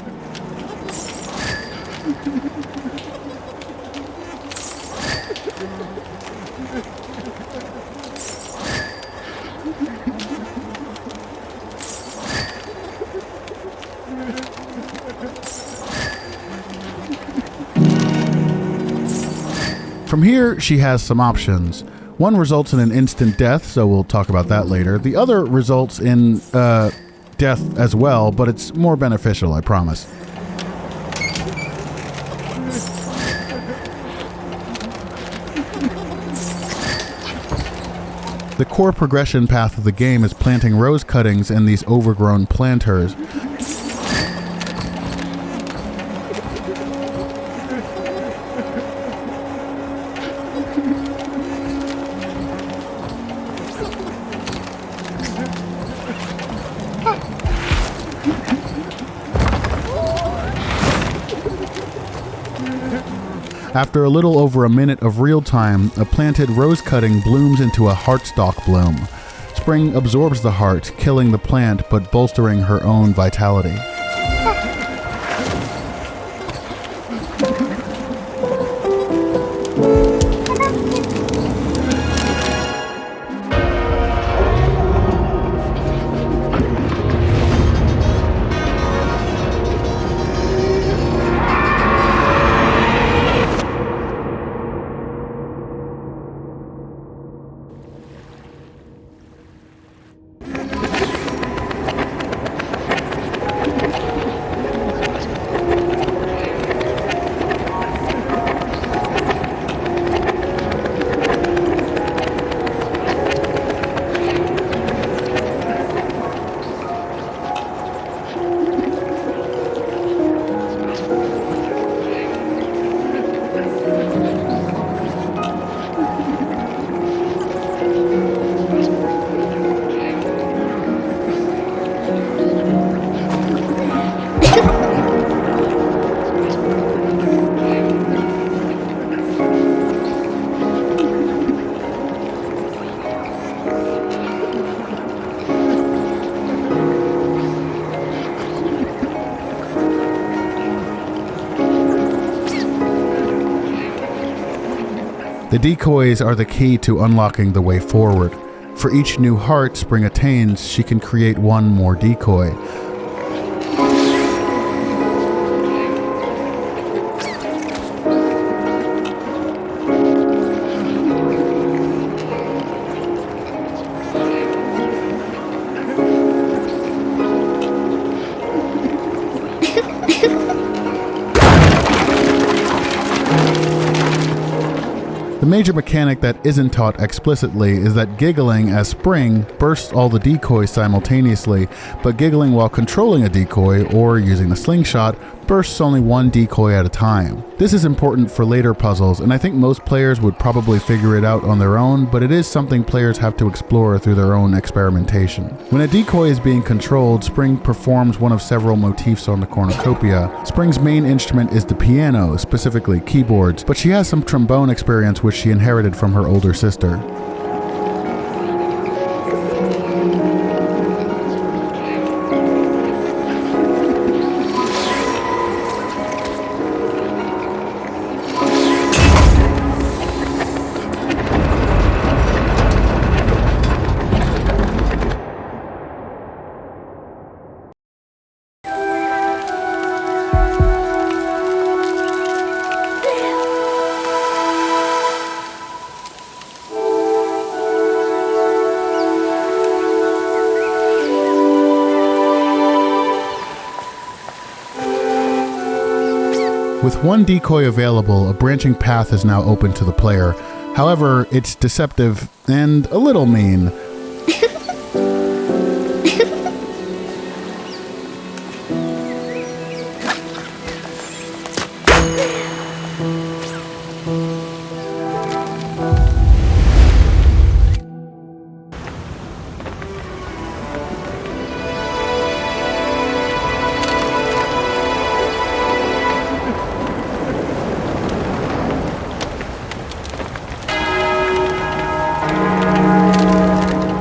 Speaker 1: From here, she has some options. One results in an instant death, so we'll talk about that later. The other results in, death as well, but it's more beneficial, I promise. The core progression path of the game is planting rose cuttings in these overgrown planters. After a little over a minute of real time, a planted rose cutting blooms into a heartstalk bloom. Spring absorbs the heart, killing the plant but bolstering her own vitality. The decoys are the key to unlocking the way forward. For each new heart Spring attains, she can create one more decoy. The major mechanic that isn't taught explicitly is that giggling as Spring bursts all the decoys simultaneously, but giggling while controlling a decoy or using the slingshot bursts only one decoy at a time. This is important for later puzzles, and I think most players would probably figure it out on their own, but it is something players have to explore through their own experimentation. When a decoy is being controlled, Spring performs one of several motifs on the cornucopia. Spring's main instrument is the piano, specifically keyboards, but she has some trombone experience which she inherited from her older sister. With one decoy available, a branching path is now open to the player. However, it's deceptive and a little mean.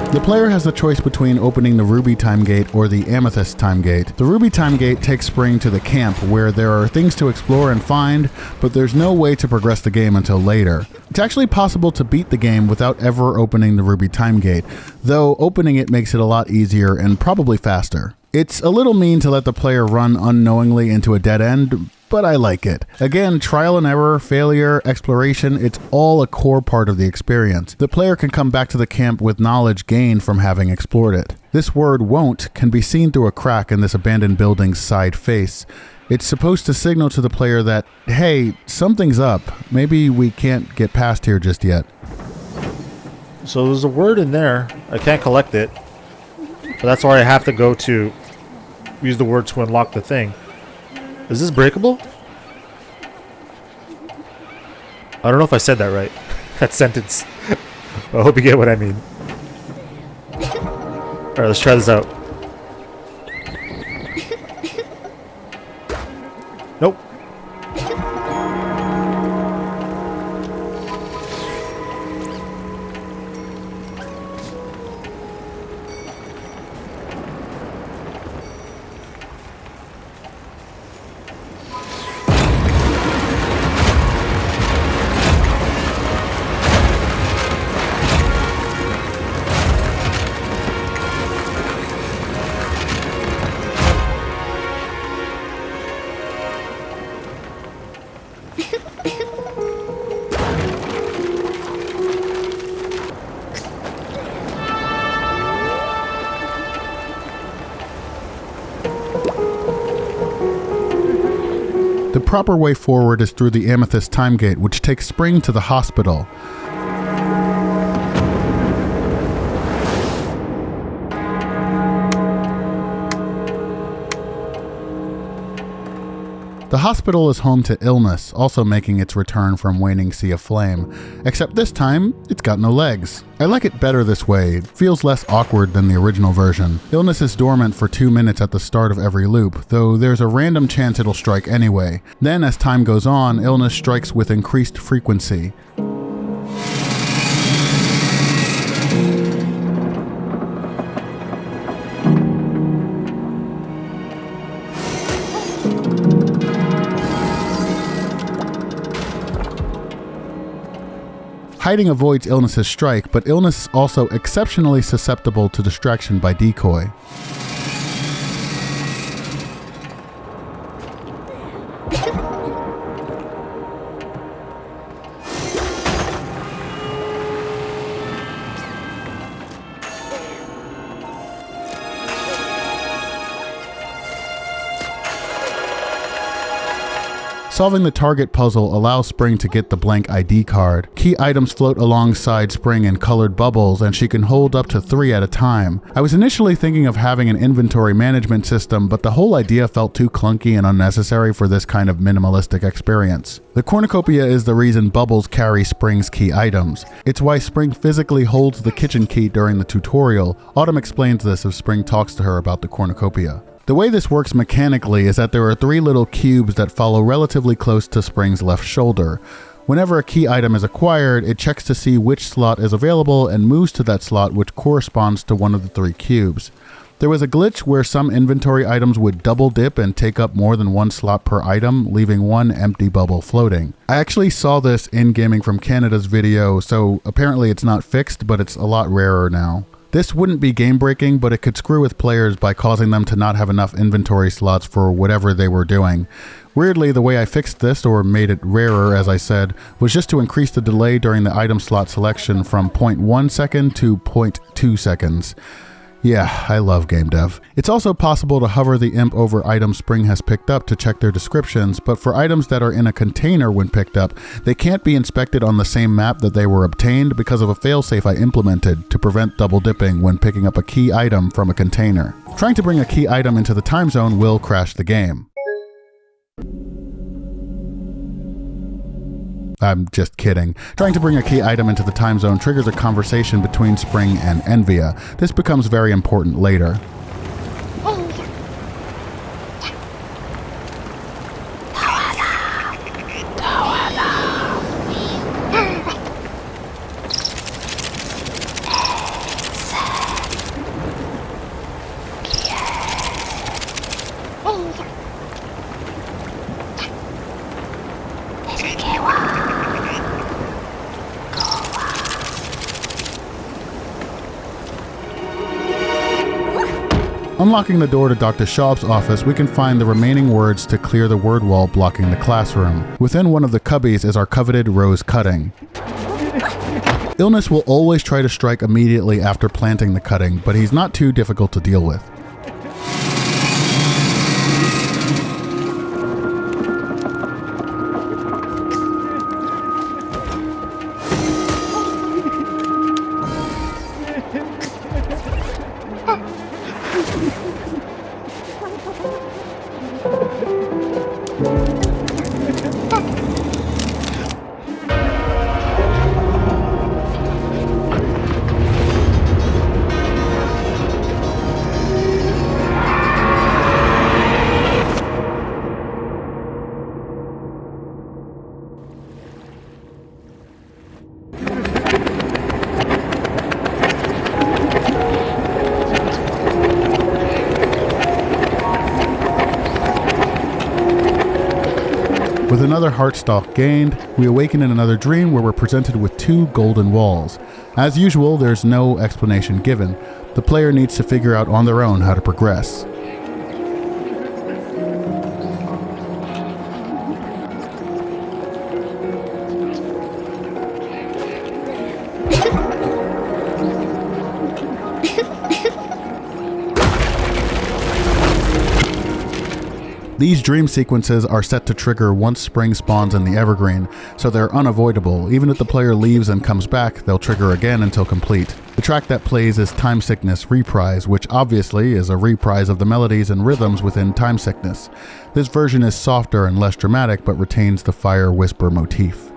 Speaker 1: The player has the choice between opening the Ruby time gate or the Amethyst time gate. The Ruby time gate takes Spring to the camp where there are things to explore and find, but there's no way to progress the game until later. It's actually possible to beat the game without ever opening the Ruby time gate, though opening it makes it a lot easier and probably faster. It's a little mean to let the player run unknowingly into a dead end, but I like it. Again, trial and error, failure, exploration, it's all a core part of the experience. The player can come back to the camp with knowledge gained from having explored it. This word won't can be seen through a crack in this abandoned building's side face. It's supposed to signal to the player that, hey, something's up. Maybe we can't get past here just yet.
Speaker 3: So there's a word in there. I can't collect it. But that's why I have to go to use the word to unlock the thing. Is this breakable? I don't know if I said that right. That sentence. I hope you get what I mean. Alright, let's try this out. Nope.
Speaker 1: The proper way forward is through the Amethyst time gate, which takes Spring to the hospital. The hospital is home to Illness, also making its return from Waning Sea of Flame, except this time, it's got no legs. I like it better this way, it feels less awkward than the original version. Illness is dormant for 2 minutes at the start of every loop, though there's a random chance it'll strike anyway. Then as time goes on, Illness strikes with increased frequency. Hiding avoids Illness's strike, but Illness is also exceptionally susceptible to distraction by decoy. Solving the target puzzle allows Spring to get the blank ID card. Key items float alongside Spring in colored bubbles, and she can hold up to 3 at a time. I was initially thinking of having an inventory management system, but the whole idea felt too clunky and unnecessary for this kind of minimalistic experience. The cornucopia is the reason bubbles carry Spring's key items. It's why Spring physically holds the kitchen key during the tutorial. Autumn explains this as Spring talks to her about the cornucopia. The way this works mechanically is that there are 3 little cubes that follow relatively close to Spring's left shoulder. Whenever a key item is acquired, it checks to see which slot is available and moves to that slot which corresponds to one of the 3 cubes. There was a glitch where some inventory items would double dip and take up more than 1 slot per item, leaving 1 empty bubble floating. I actually saw this in Gaming from Canada's video, so apparently it's not fixed, but it's a lot rarer now. This wouldn't be game breaking, but it could screw with players by causing them to not have enough inventory slots for whatever they were doing. Weirdly, the way I fixed this, or made it rarer as I said, was just to increase the delay during the item slot selection from 0.1 second to 0.2 seconds. Yeah, I love game dev. It's also possible to hover the imp over items Spring has picked up to check their descriptions, but for items that are in a container when picked up, they can't be inspected on the same map that they were obtained because of a failsafe I implemented to prevent double dipping when picking up a key item from a container. Trying to bring a key item into the time zone will crash the game. I'm just kidding. Trying to bring a key item into the time zone triggers a conversation between Spring and Envia. This becomes very important later. Unlocking the door to Dr. Schaub's office, we can find the remaining words to clear the word wall blocking the classroom. Within one of the cubbies is our coveted rose cutting. Illness will always try to strike immediately after planting the cutting, but he's not too difficult to deal with. With another heartstalk gained, we awaken in another dream where we're presented with 2 golden walls. As usual, there's no explanation given. The player needs to figure out on their own how to progress. These dream sequences are set to trigger once Spring spawns in the Evergreen, so they're unavoidable. Even if the player leaves and comes back, they'll trigger again until complete. The track that plays is Time Sickness Reprise, which obviously is a reprise of the melodies and rhythms within Time Sickness. This version is softer and less dramatic, but retains the fire whisper motif.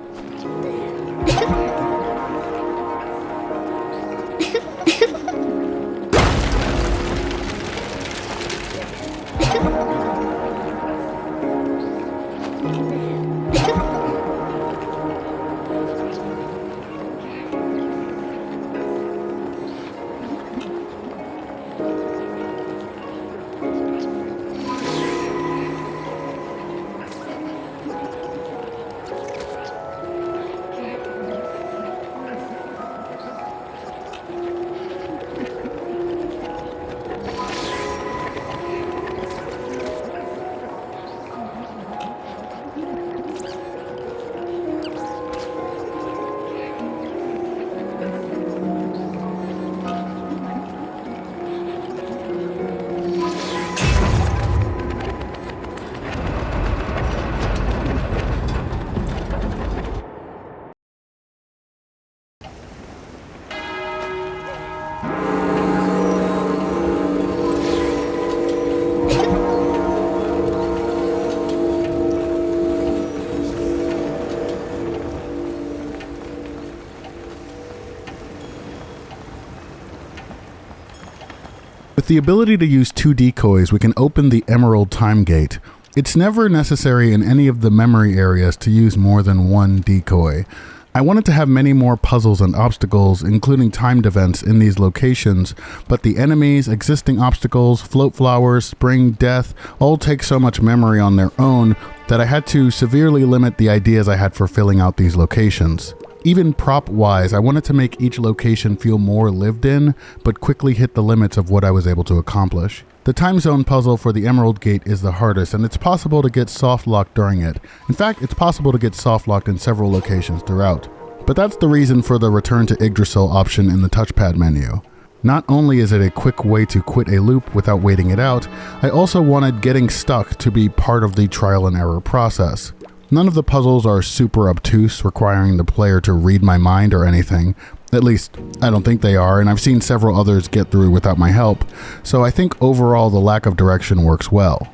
Speaker 1: the ability to use 2 decoys, we can open the Emerald Time Gate. It's never necessary in any of the memory areas to use more than 1 decoy. I wanted to have many more puzzles and obstacles, including timed events in these locations, but the enemies, existing obstacles, float flowers, spring, death, all take so much memory on their own that I had to severely limit the ideas I had for filling out these locations. Even prop-wise, I wanted to make each location feel more lived in, but quickly hit the limits of what I was able to accomplish. The time zone puzzle for the Emerald Gate is the hardest, and it's possible to get soft-locked during it. In fact, it's possible to get soft-locked in several locations throughout. But that's the reason for the Return to Yggdrasil option in the touchpad menu. Not only is it a quick way to quit a loop without waiting it out, I also wanted getting stuck to be part of the trial and error process. None of the puzzles are super obtuse, requiring the player to read my mind or anything. At least, I don't think they are, and I've seen several others get through without my help, so I think overall the lack of direction works well.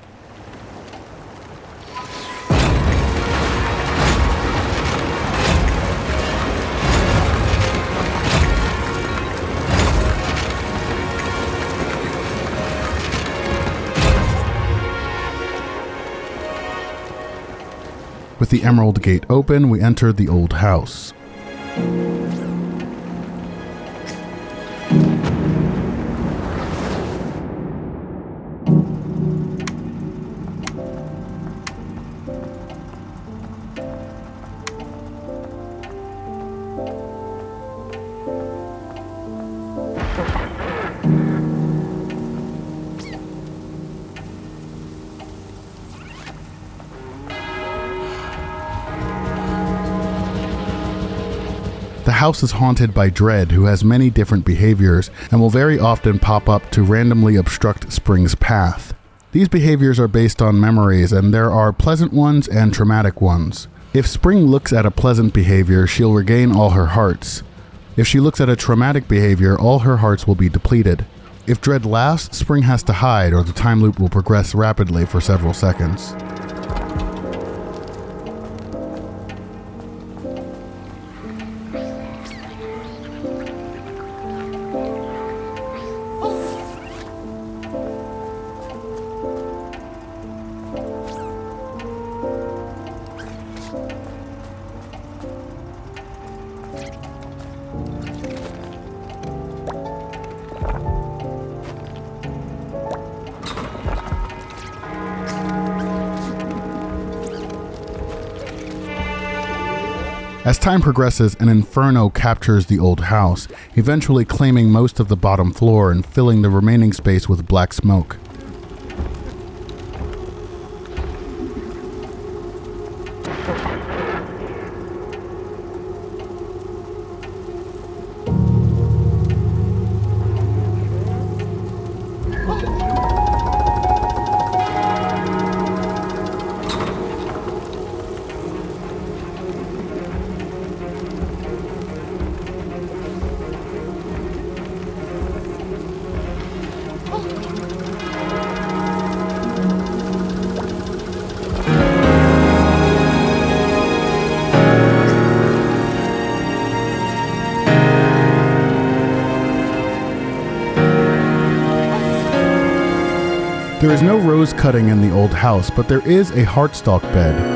Speaker 1: With the Emerald Gate open, we enter the old house. The house is haunted by Dread, who has many different behaviors and will very often pop up to randomly obstruct Spring's path. These behaviors are based on memories, and there are pleasant ones and traumatic ones. If Spring looks at a pleasant behavior, she'll regain all her hearts. If she looks at a traumatic behavior, all her hearts will be depleted. If Dread laughs, Spring has to hide, or the time loop will progress rapidly for several seconds. As time progresses, an inferno captures the old house, eventually claiming most of the bottom floor and filling the remaining space with black smoke. There is no rose cutting in the old house, but there is a heartstalk bed.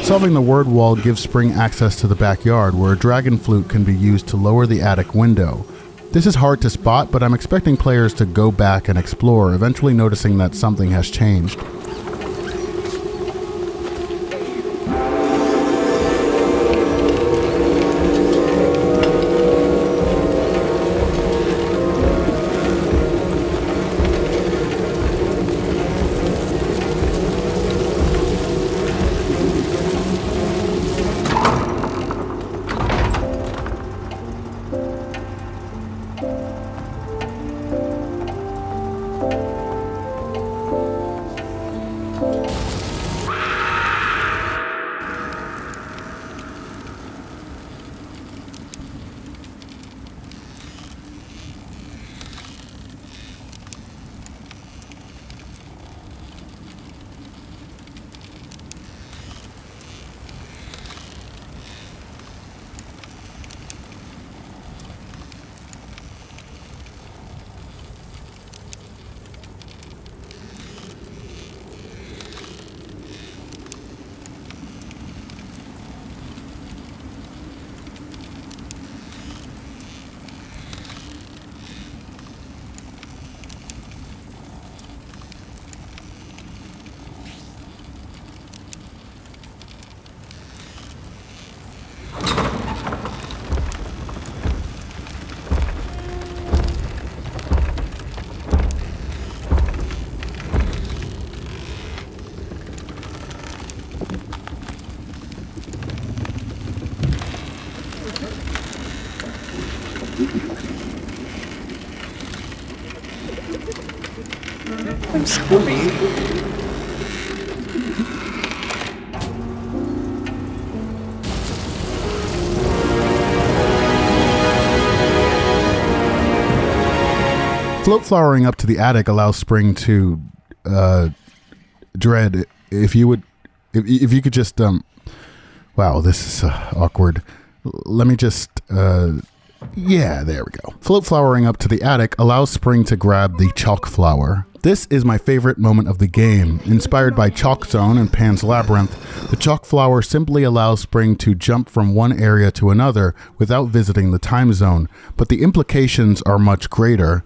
Speaker 1: Solving the word wall gives Spring access to the backyard, where a dragon flute can be used to lower the attic window. This is hard to spot, but I'm expecting players to go back and explore, eventually noticing that something has changed.
Speaker 2: I'm sorry.
Speaker 1: Float flowering up to the attic allows Spring to dread. If you could just wow, this is awkward. Let me just yeah, there we go. Float flowering up to the attic allows Spring to grab the chalk flower. This is my favorite moment of the game. Inspired by Chalk Zone and Pan's Labyrinth, the chalk flower simply allows Spring to jump from one area to another without visiting the time zone, but the implications are much greater.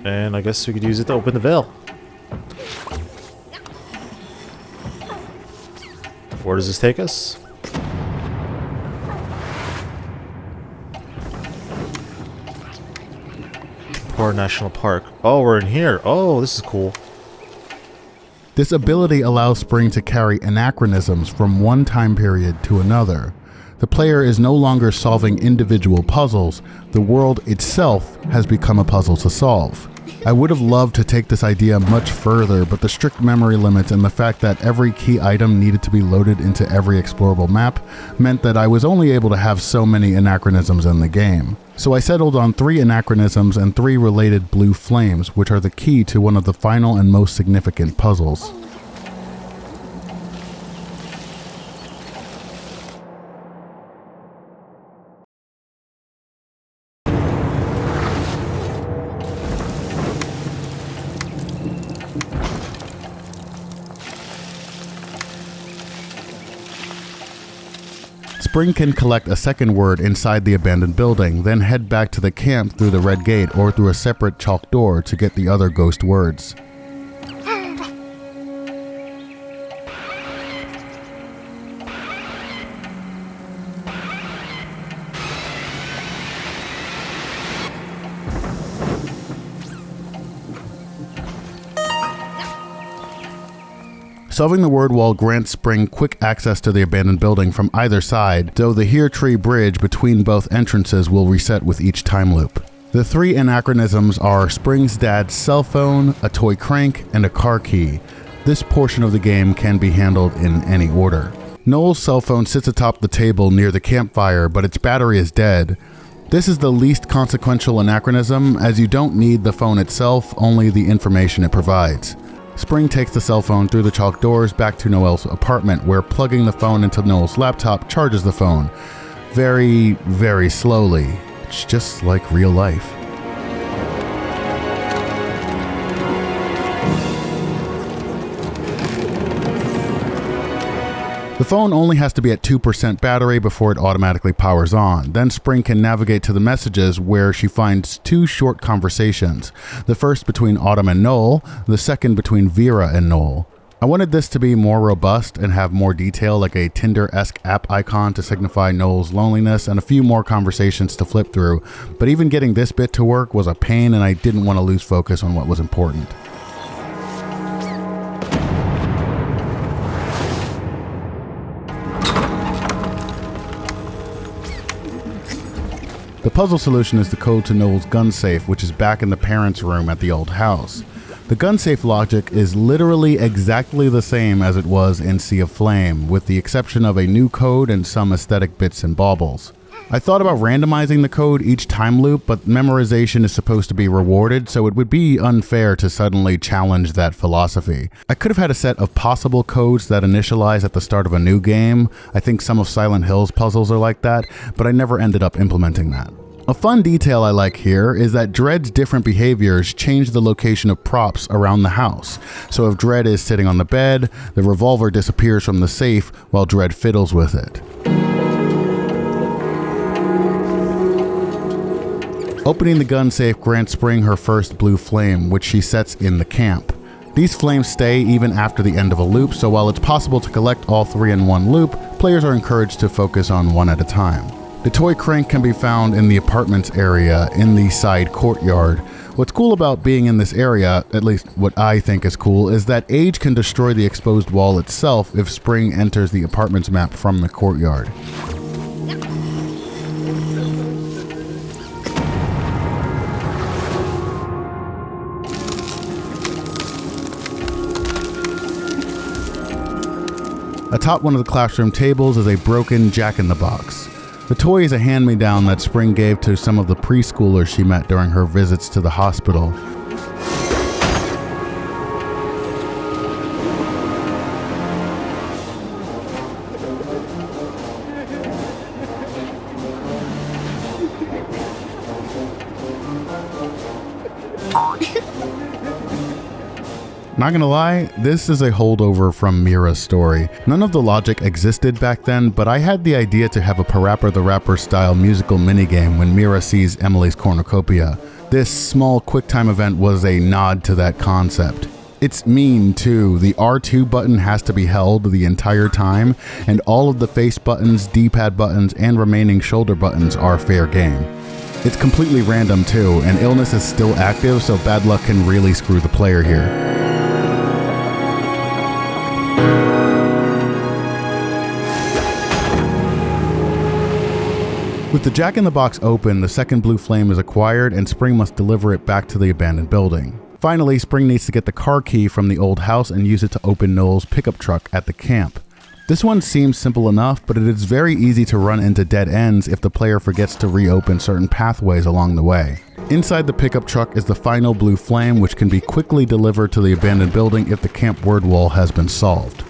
Speaker 3: And I guess we could use it to open the veil. Where does this take us? Poor National Park. Oh, we're in here. Oh, this is cool.
Speaker 1: This ability allows Spring to carry anachronisms from one time period to another. The player is no longer solving individual puzzles, the world itself has become a puzzle to solve. I would have loved to take this idea much further, but the strict memory limits and the fact that every key item needed to be loaded into every explorable map meant that I was only able to have so many anachronisms in the game. So I settled on 3 anachronisms and 3 related blue flames, which are the key to one of the final and most significant puzzles. Spring can collect a second word inside the abandoned building, then head back to the camp through the red gate or through a separate chalk door to get the other ghost words. Solving the word wall grants Spring quick access to the abandoned building from either side, though the Here Tree Bridge between both entrances will reset with each time loop. The 3 anachronisms are Spring's dad's cell phone, a toy crank, and a car key. This portion of the game can be handled in any order. Noel's cell phone sits atop the table near the campfire, but its battery is dead. This is the least consequential anachronism, as you don't need the phone itself, only the information it provides. Spring takes the cell phone through the chalk doors back to Noel's apartment, where plugging the phone into Noel's laptop charges the phone. Very, very slowly. It's just like real life. The phone only has to be at 2% battery before it automatically powers on. Then Spring can navigate to the messages, where she finds 2 short conversations. The first between Autumn and Noel, the second between Vera and Noel. I wanted this to be more robust and have more detail, like a Tinder-esque app icon to signify Noel's loneliness and a few more conversations to flip through, but even getting this bit to work was a pain, and I didn't want to lose focus on what was important. The puzzle solution is the code to Noel's gun safe, which is back in the parents' room at the old house. The gun safe logic is literally exactly the same as it was in Sea of Flame, with the exception of a new code and some aesthetic bits and baubles. I thought about randomizing the code each time loop, but memorization is supposed to be rewarded, so it would be unfair to suddenly challenge that philosophy. I could have had a set of possible codes that initialize at the start of a new game. I think some of Silent Hill's puzzles are like that, but I never ended up implementing that. A fun detail I like here is that Dread's different behaviors change the location of props around the house. So if Dread is sitting on the bed, the revolver disappears from the safe while Dread fiddles with it. Opening the gun safe grants Spring her first blue flame, which she sets in the camp. These flames stay even after the end of a loop, so while it's possible to collect all 3 in one loop, players are encouraged to focus on one at a time. The toy crank can be found in the apartments area in the side courtyard. What's cool about being in this area, at least what I think is cool, is that age can destroy the exposed wall itself if Spring enters the apartments map from the courtyard. Atop one of the classroom tables is a broken Jack-in-the-Box. The toy is a hand-me-down that Spring gave to some of the preschoolers she met during her visits to the hospital. Not gonna lie, this is a holdover from Mira's story. None of the logic existed back then, but I had the idea to have a Parappa the Rapper style musical minigame when Mira sees Emily's cornucopia. This small QuickTime event was a nod to that concept. It's mean too. The R2 button has to be held the entire time, and all of the face buttons, D-pad buttons, and remaining shoulder buttons are fair game. It's completely random too, and illness is still active, so bad luck can really screw the player here. With the jack-in-the-box open, the second blue flame is acquired and Spring must deliver it back to the abandoned building. Finally, Spring needs to get the car key from the old house and use it to open Noel's pickup truck at the camp. This one seems simple enough, but it is very easy to run into dead ends if the player forgets to reopen certain pathways along the way. Inside the pickup truck is the final blue flame, which can be quickly delivered to the abandoned building if the camp word wall has been solved.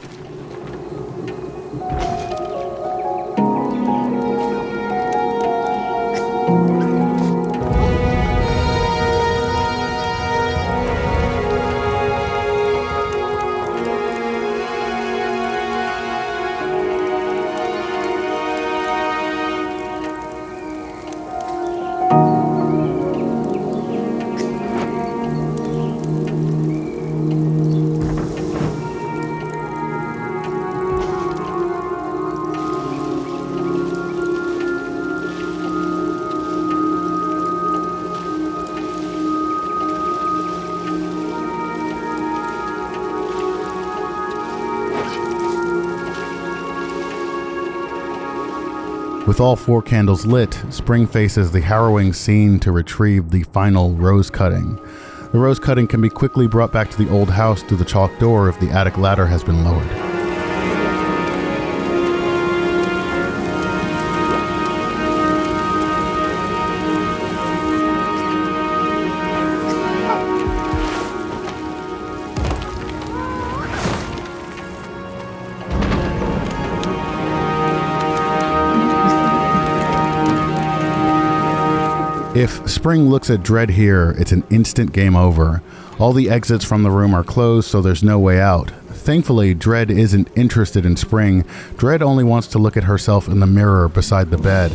Speaker 1: With all 4 candles lit, Spring faces the harrowing scene to retrieve the final rose cutting. The rose cutting can be quickly brought back to the old house through the chalk door if the attic ladder has been lowered. If Spring looks at Dread here, it's an instant game over. All the exits from the room are closed, so there's no way out. Thankfully, Dread isn't interested in Spring. Dread only wants to look at herself in the mirror beside the bed.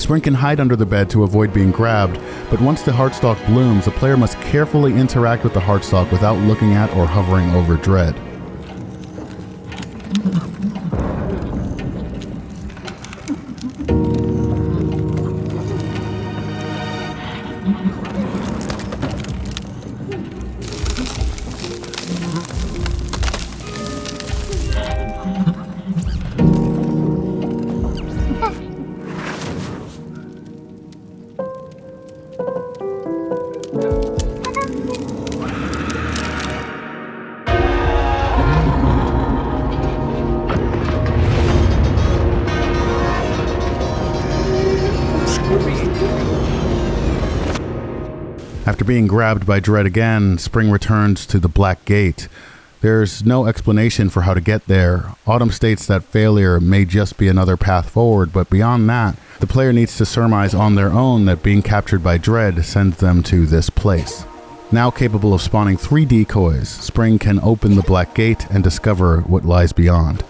Speaker 1: Spring can hide under the bed to avoid being grabbed, but once the heartstalk blooms, the player must carefully interact with the heartstalk without looking at or hovering over Dread. After being grabbed by Dread again, Spring returns to the Black Gate. There's no explanation for how to get there. Autumn states that failure may just be another path forward, but beyond that, the player needs to surmise on their own that being captured by Dread sends them to this place. Now capable of spawning 3 decoys, Spring can open the Black Gate and discover what lies beyond.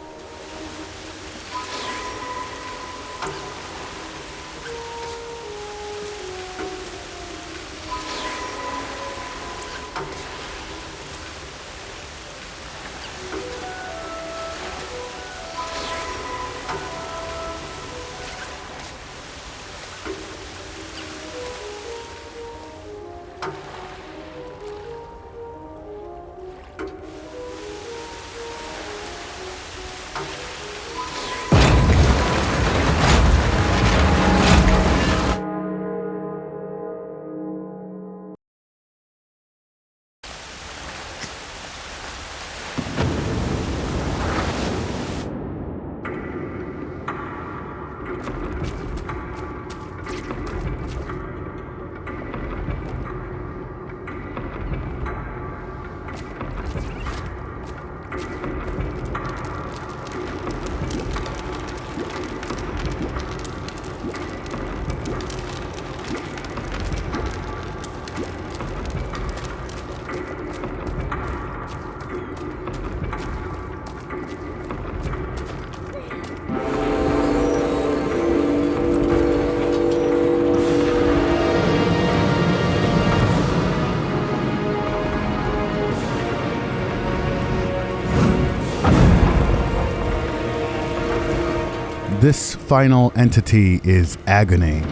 Speaker 1: This final entity is Agony.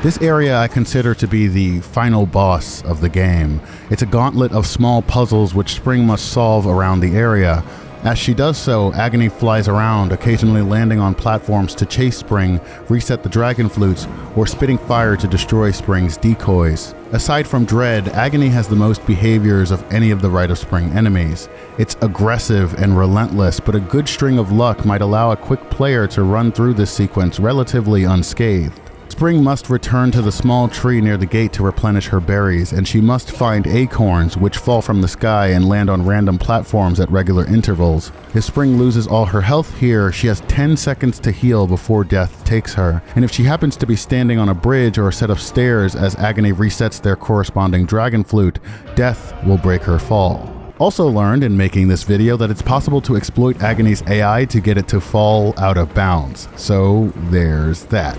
Speaker 1: This area I consider to be the final boss of the game. It's a gauntlet of small puzzles which Spring must solve around the area. As she does so, Agony flies around, occasionally landing on platforms to chase Spring, reset the dragon flutes, or spitting fire to destroy Spring's decoys. Aside from Dread, Agony has the most behaviors of any of the Rite of Spring enemies. It's aggressive and relentless, but a good string of luck might allow a quick player to run through this sequence relatively unscathed. Spring must return to the small tree near the gate to replenish her berries, and she must find acorns which fall from the sky and land on random platforms at regular intervals. If Spring loses all her health here, she has 10 seconds to heal before death takes her, and if she happens to be standing on a bridge or a set of stairs as Agony resets their corresponding dragon flute, death will break her fall. Also learned in making this video that it's possible to exploit Agony's AI to get it to fall out of bounds, so there's that.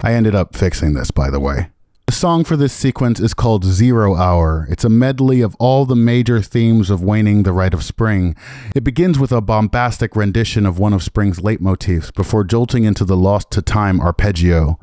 Speaker 1: I ended up fixing this, by the way. The song for this sequence is called 0 Hour. It's a medley of all the major themes of Waning the Rite of Spring. It begins with a bombastic rendition of one of Spring's leitmotifs before jolting into the Lost to Time arpeggio.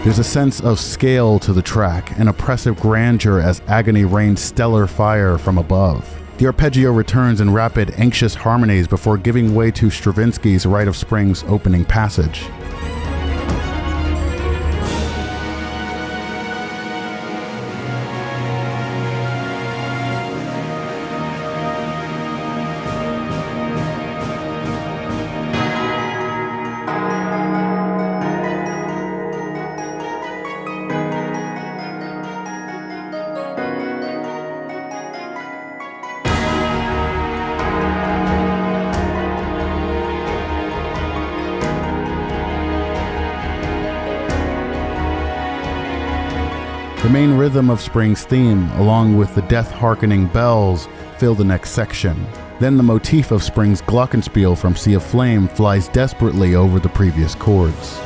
Speaker 1: There's a sense of scale to the track, an oppressive grandeur as Agony rains stellar fire from above. The arpeggio returns in rapid, anxious harmonies before giving way to Stravinsky's Rite of Spring's opening passage. The main rhythm of Spring's theme, along with the death-hearkening bells, fill the next section. Then the motif of Spring's glockenspiel from Sea of Flame flies desperately over the previous chords.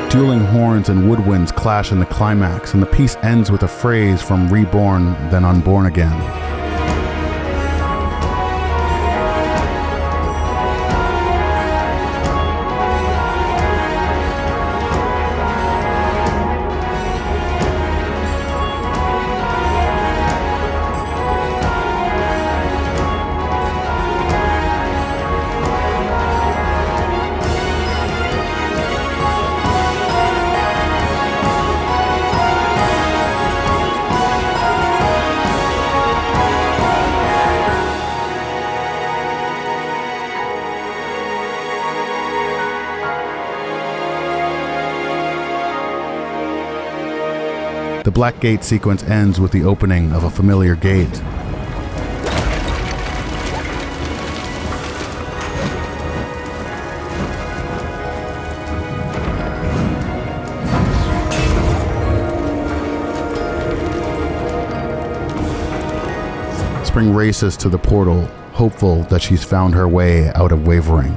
Speaker 1: Dueling horns and woodwinds clash in the climax, and the piece ends with a phrase from Reborn, then Unborn again. The Black Gate sequence ends with the opening of a familiar gate. Spring races to the portal, hopeful that she's found her way out of Wavering.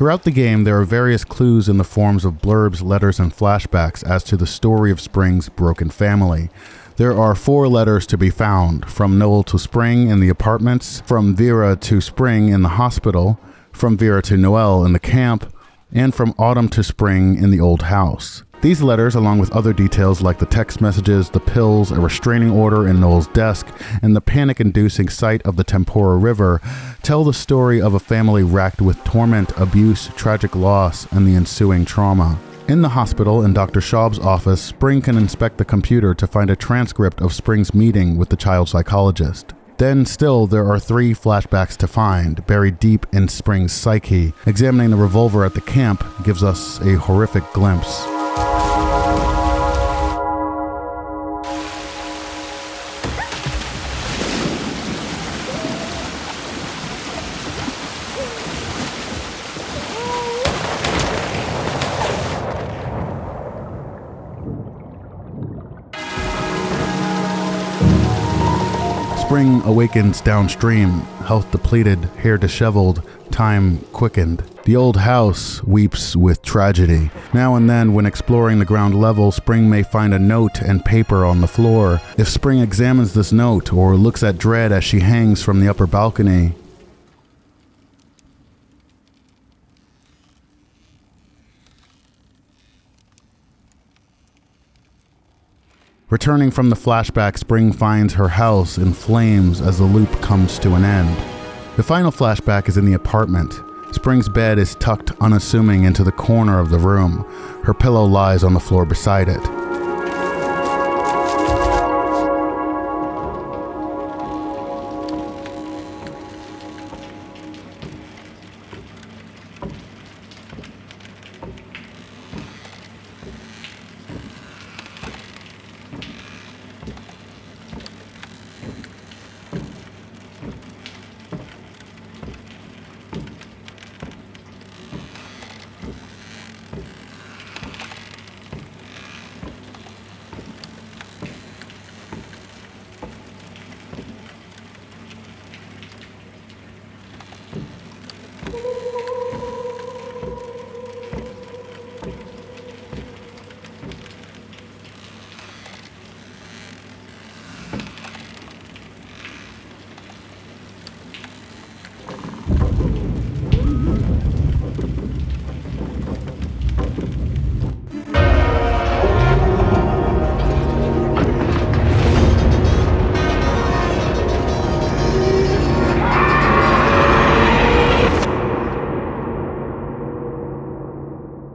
Speaker 1: Throughout the game, there are various clues in the forms of blurbs, letters, and flashbacks as to the story of Spring's broken family. There are 4 letters to be found, from Noel to Spring in the apartments, from Vera to Spring in the hospital, from Vera to Noel in the camp, and from Autumn to Spring in the old house. These letters, along with other details like the text messages, the pills, a restraining order in Noel's desk, and the panic-inducing sight of the Tempora River, tell the story of a family racked with torment, abuse, tragic loss, and the ensuing trauma. In the hospital, in Dr. Schaub's office, Spring can inspect the computer to find a transcript of Spring's meeting with the child psychologist. Then still, there are 3 flashbacks to find, buried deep in Spring's psyche. Examining the revolver at the camp gives us a horrific glimpse. Spring awakens downstream, health depleted, hair disheveled, time quickened. The old house weeps with tragedy. Now and then, when exploring the ground level, Spring may find a note and paper on the floor. If Spring examines this note or looks at Dread as she hangs from the upper balcony, returning from the flashback, Spring finds her house in flames as the loop comes to an end. The final flashback is in the apartment. Spring's bed is tucked unassuming into the corner of the room. Her pillow lies on the floor beside it.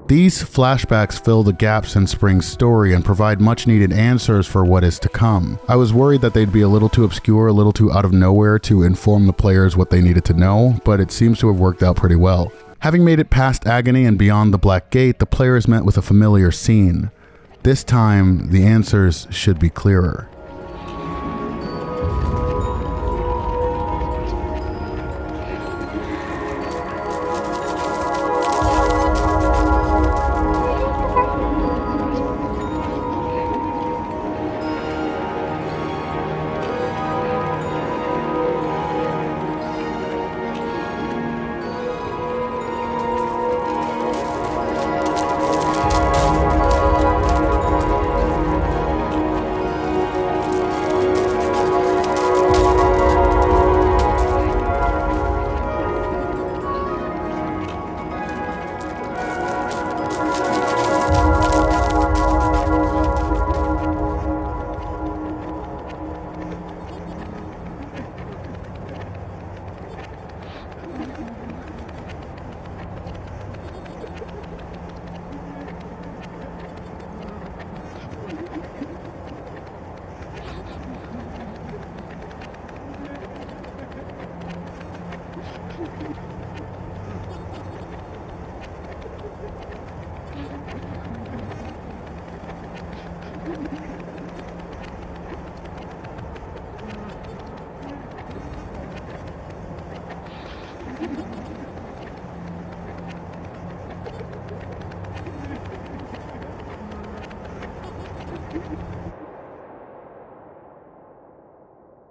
Speaker 1: These flashbacks fill the gaps in Spring's story and provide much needed answers for what is to come. I was worried that they'd be a little too obscure, a little too out of nowhere to inform the players what they needed to know, but it seems to have worked out pretty well. Having made it past Agony and beyond the Black Gate, the player is met with a familiar scene. This time, the answers should be clearer.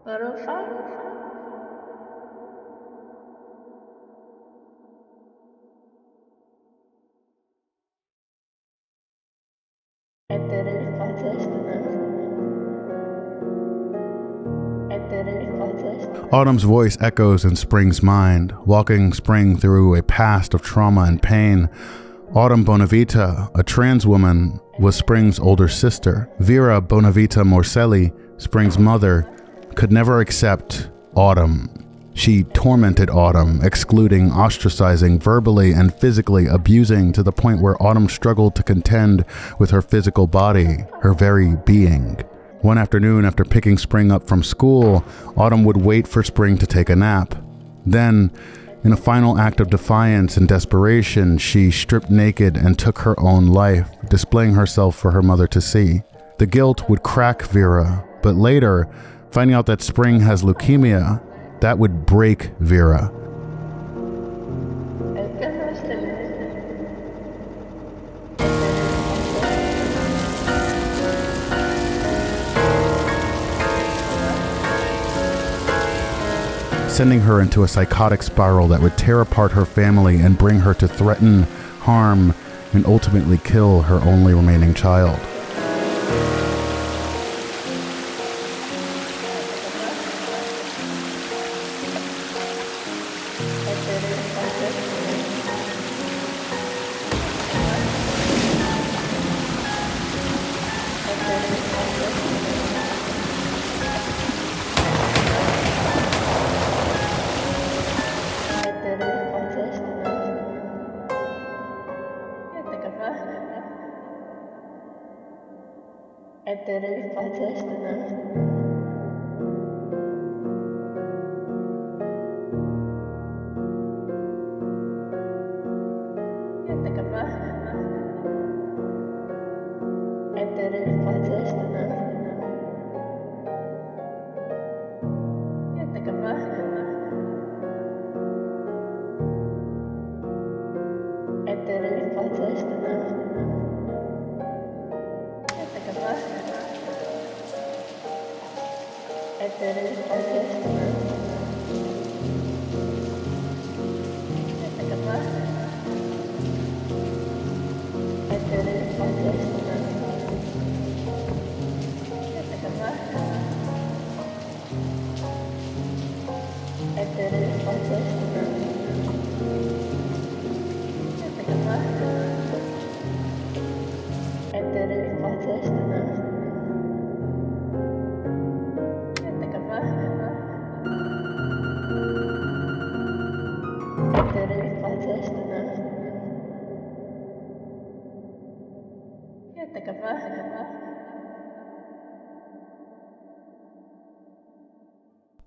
Speaker 2: Butterfly?
Speaker 1: Autumn's voice echoes in Spring's mind, walking Spring through a past of trauma and pain. Autumn Bonavita, a trans woman, was Spring's older sister. Vera Bonavita Morcelli, Spring's mother, could never accept Autumn. She tormented Autumn, excluding, ostracizing, verbally and physically abusing to the point where Autumn struggled to contend with her physical body, her very being. One afternoon, after picking Spring up from school, Autumn would wait for Spring to take a nap. Then, in a final act of defiance and desperation, she stripped naked and took her own life, displaying herself for her mother to see. The guilt would crack Vera, but later, finding out that Spring has leukemia, that would break Vera. Sending her into a psychotic spiral that would tear apart her family and bring her to threaten, harm, and ultimately kill her only remaining child.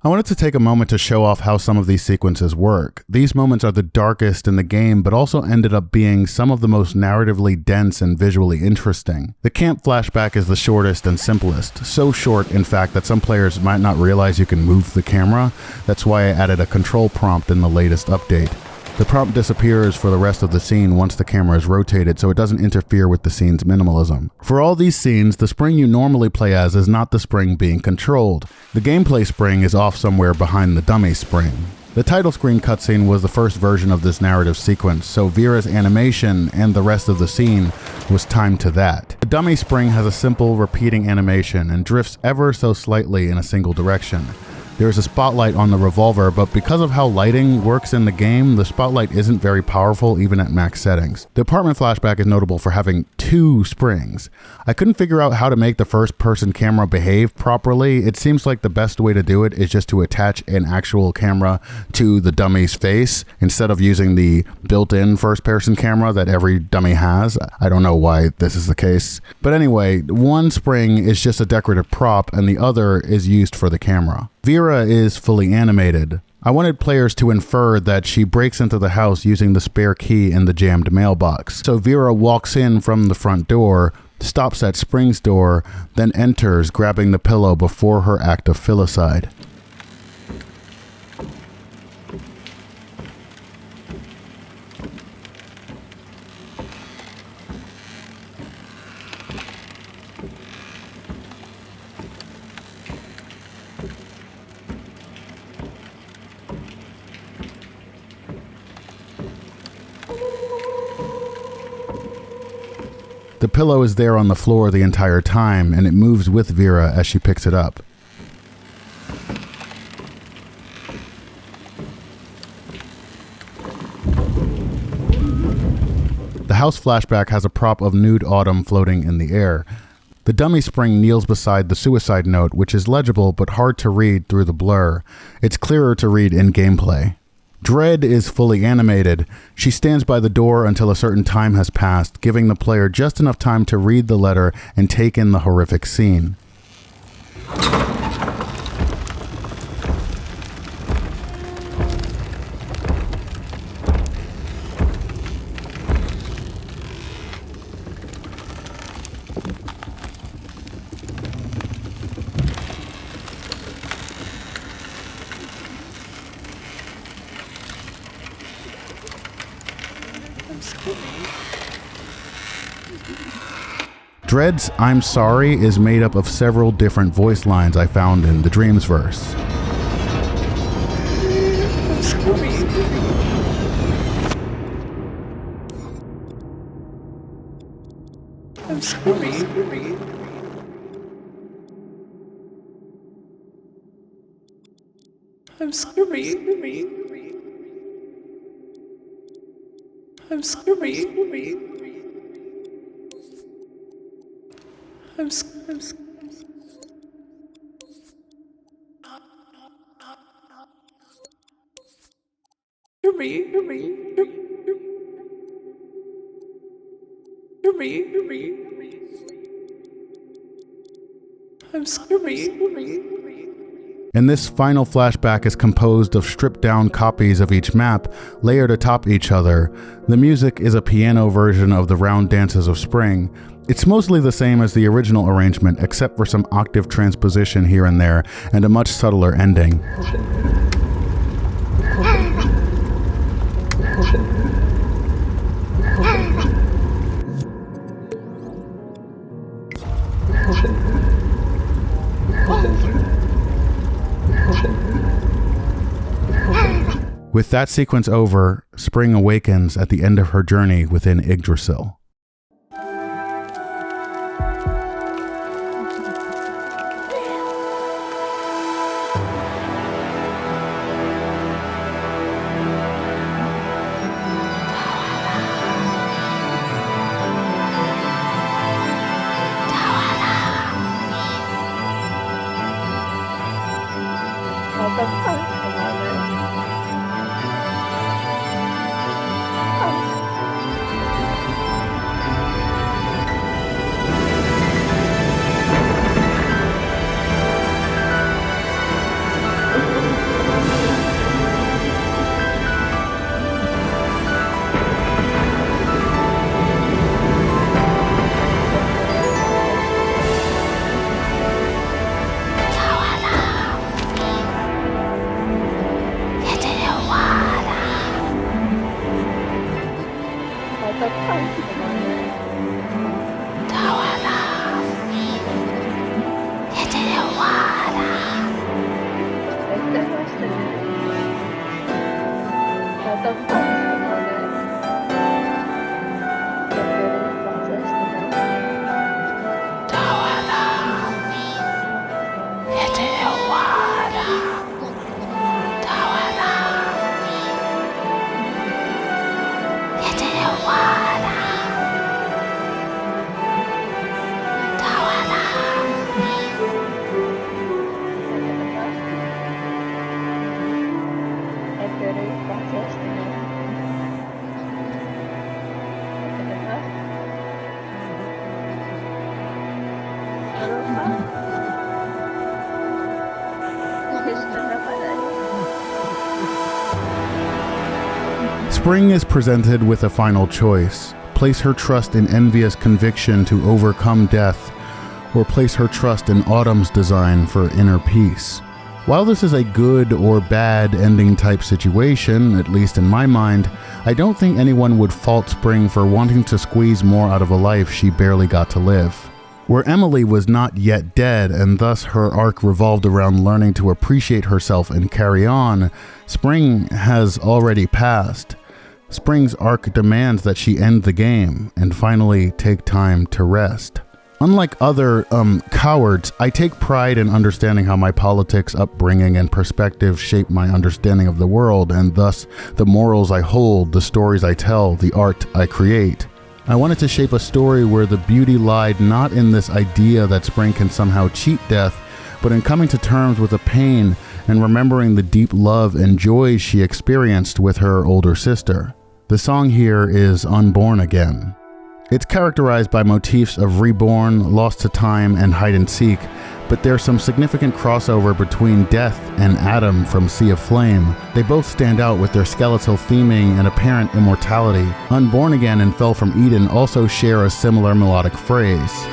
Speaker 1: I wanted to take a moment to show off how some of these sequences work. These moments are the darkest in the game, but also ended up being some of the most narratively dense and visually interesting. The camp flashback is the shortest and simplest. So short, in fact, that some players might not realize you can move the camera. That's why I added a control prompt in the latest update. The prompt disappears for the rest of the scene once the camera is rotated, so it doesn't interfere with the scene's minimalism. For all these scenes, the Spring you normally play as is not the Spring being controlled. The gameplay Spring is off somewhere behind the dummy Spring. The title screen cutscene was the first version of this narrative sequence, so Vera's animation and the rest of the scene was timed to that. The dummy Spring has a simple repeating animation and drifts ever so slightly in a single direction. There is a spotlight on the revolver, but because of how lighting works in the game, the spotlight isn't very powerful even at max settings. The apartment flashback is notable for having 2 springs. I couldn't figure out how to make the first-person camera behave properly. It seems like the best way to do it is just to attach an actual camera to the dummy's face instead of using the built-in first-person camera that every dummy has. I don't know why this is the case. But anyway, one spring is just a decorative prop and the other is used for the camera. Vera is fully animated. I wanted players to infer that she breaks into the house using the spare key in the jammed mailbox. So Vera walks in from the front door, stops at Spring's door, then enters, grabbing the pillow before her act of filicide. The pillow is there on the floor the entire time, and it moves with Vera as she picks it up. house flashback has a prop of nude autumn floating in the air. The dummy Spring kneels beside the suicide note, which is legible but hard to read through the blur. It's clearer to read in gameplay. Dread is fully animated. She stands by the door until a certain time has passed, giving the player just enough time to read the letter and take in the horrific scene. Dread's I'm Sorry is made up of several different voice lines I found in the Dreams verse.
Speaker 4: I'm sorry. I'm sorry. I'm sorry. I'm sorry. I'm sorry.
Speaker 1: And this final flashback is composed of stripped-down copies of each map, layered atop each other. The music is a piano version of the round dances of Spring. It's mostly the same as the original arrangement, except for some octave transposition here and there, and a much subtler ending. With that sequence over, Spring awakens at the end of her journey within Yggdrasil. Spring is presented with a final choice: place her trust in Envious conviction to overcome death, or place her trust in Autumn's design for inner peace. While this is a good or bad ending type situation, at least in my mind, I don't think anyone would fault Spring for wanting to squeeze more out of a life she barely got to live. Where Emily was not yet dead, and thus her arc revolved around learning to appreciate herself and carry on, Spring has already passed. Spring's arc demands that she end the game and finally take time to rest. Unlike other, cowards, I take pride in understanding how my politics, upbringing, and perspective shape my understanding of the world, and thus the morals I hold, the stories I tell, the art I create. I wanted to shape a story where the beauty lied not in this idea that spring can somehow cheat death, but in coming to terms with the pain and remembering the deep love and joy she experienced with her older sister. The song here is Unborn Again. It's characterized by motifs of reborn, lost to time, and hide and seek, but there's some significant crossover between Death and Adam from Sea of Flame. They both stand out with their skeletal theming and apparent immortality. Unborn Again and Fell from Eden also share a similar melodic phrase.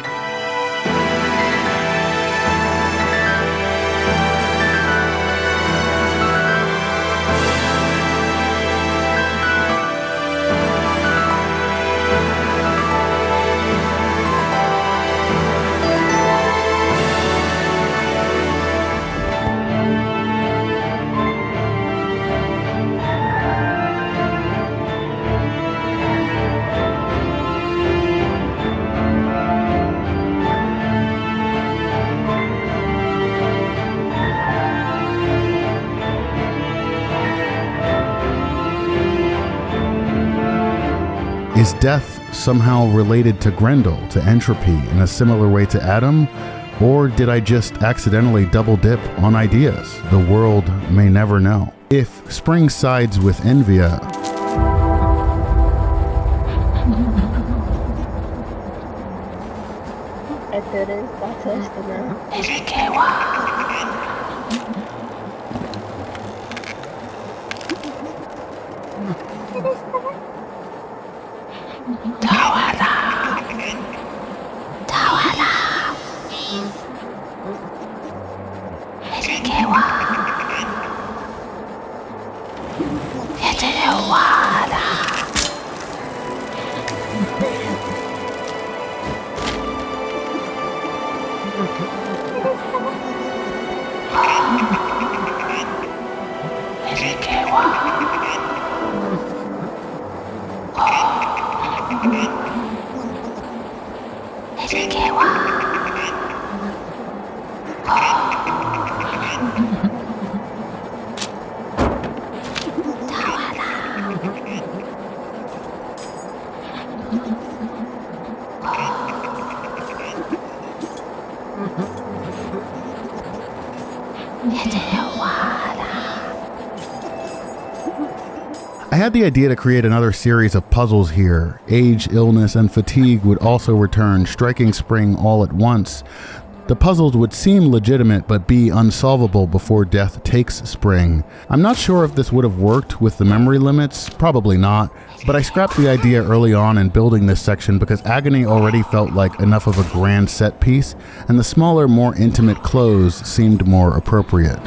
Speaker 1: Is death somehow related to Grendel, to entropy, in a similar way to Adam? Or did I just accidentally double dip on ideas? The world may never know. If spring sides with Envia,
Speaker 2: 애들은 빠졌으면
Speaker 1: I had the idea to create another series of puzzles here. Age, illness, and fatigue would also return, striking spring all at once. The puzzles would seem legitimate but be unsolvable before death takes spring. I'm not sure if this would have worked with the memory limits, probably not, but I scrapped the idea early on in building this section because Agony already felt like enough of a grand set piece, and the smaller, more intimate close seemed more appropriate.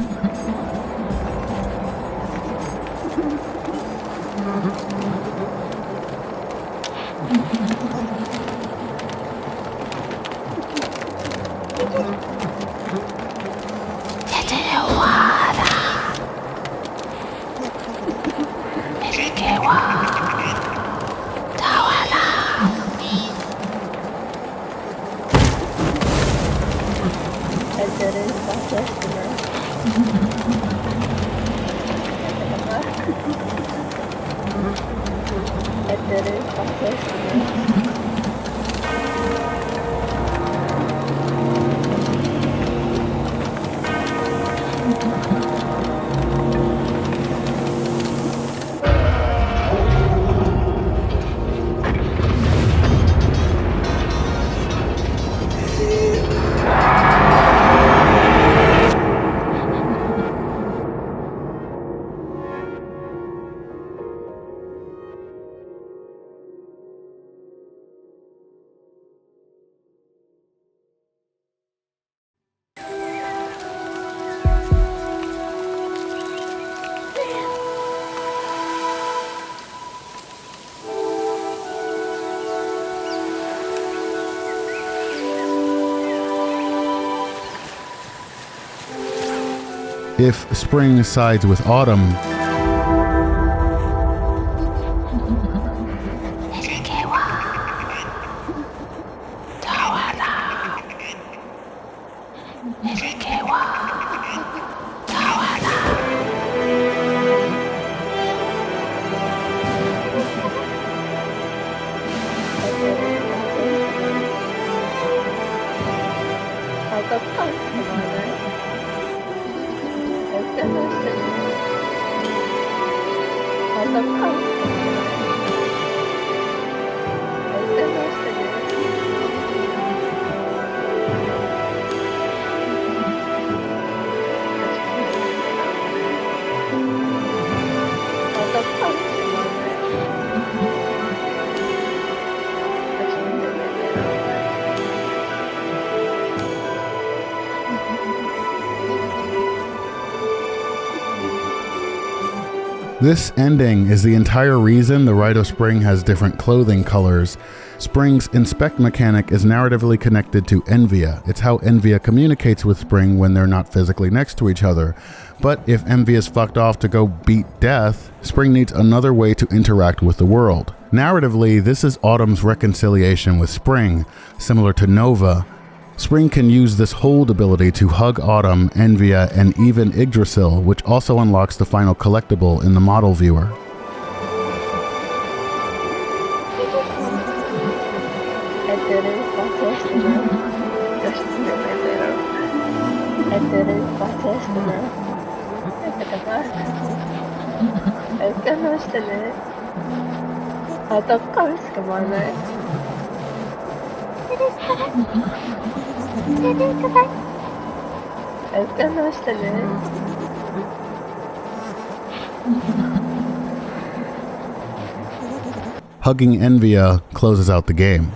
Speaker 2: 애들은 빠졌으면 애들은 빠졌으면
Speaker 1: If spring sides with autumn,
Speaker 2: 애들은 してね。あとかもしてね。相手のしてね。あとかもしてもね。
Speaker 1: This ending is the entire reason the Rite of Spring has different clothing colors. Spring's inspect mechanic is narratively connected to Envia. It's how Envia communicates with Spring when they're not physically next to each other. But if Envia's fucked off to go beat Death, Spring needs another way to interact with the world. Narratively, this is Autumn's reconciliation with Spring, similar to Nova. Spring can use this hold ability to hug Autumn, Envia, and even Yggdrasil, which also unlocks the final collectible in the model viewer. Hugging Envia closes out the game.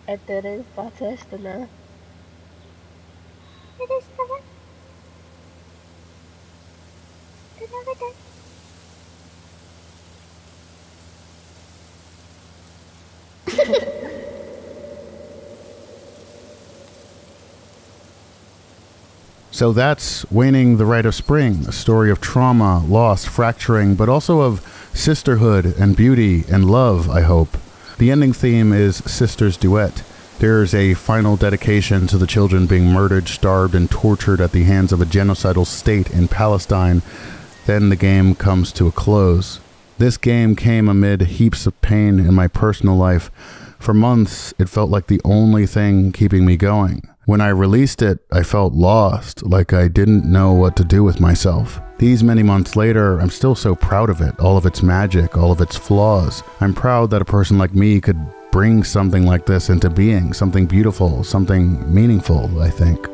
Speaker 2: 애들을 맞이했으나 그랬어. 들어가자.
Speaker 1: So that's Waning the Rite of Spring, a story of trauma, loss, fracturing, but also of sisterhood and beauty and love, I hope. The ending theme is Sister's Duet. There's a final dedication to the children being murdered, starved, and tortured at the hands of a genocidal state in Palestine. Then the game comes to a close. This game came amid heaps of pain in my personal life. For months, it felt like the only thing keeping me going. When I released it, I felt lost, like I didn't know what to do with myself. These many months later, I'm still so proud of it, all of its magic, all of its flaws. I'm proud that a person like me could bring something like this into being, something beautiful, something meaningful, I think.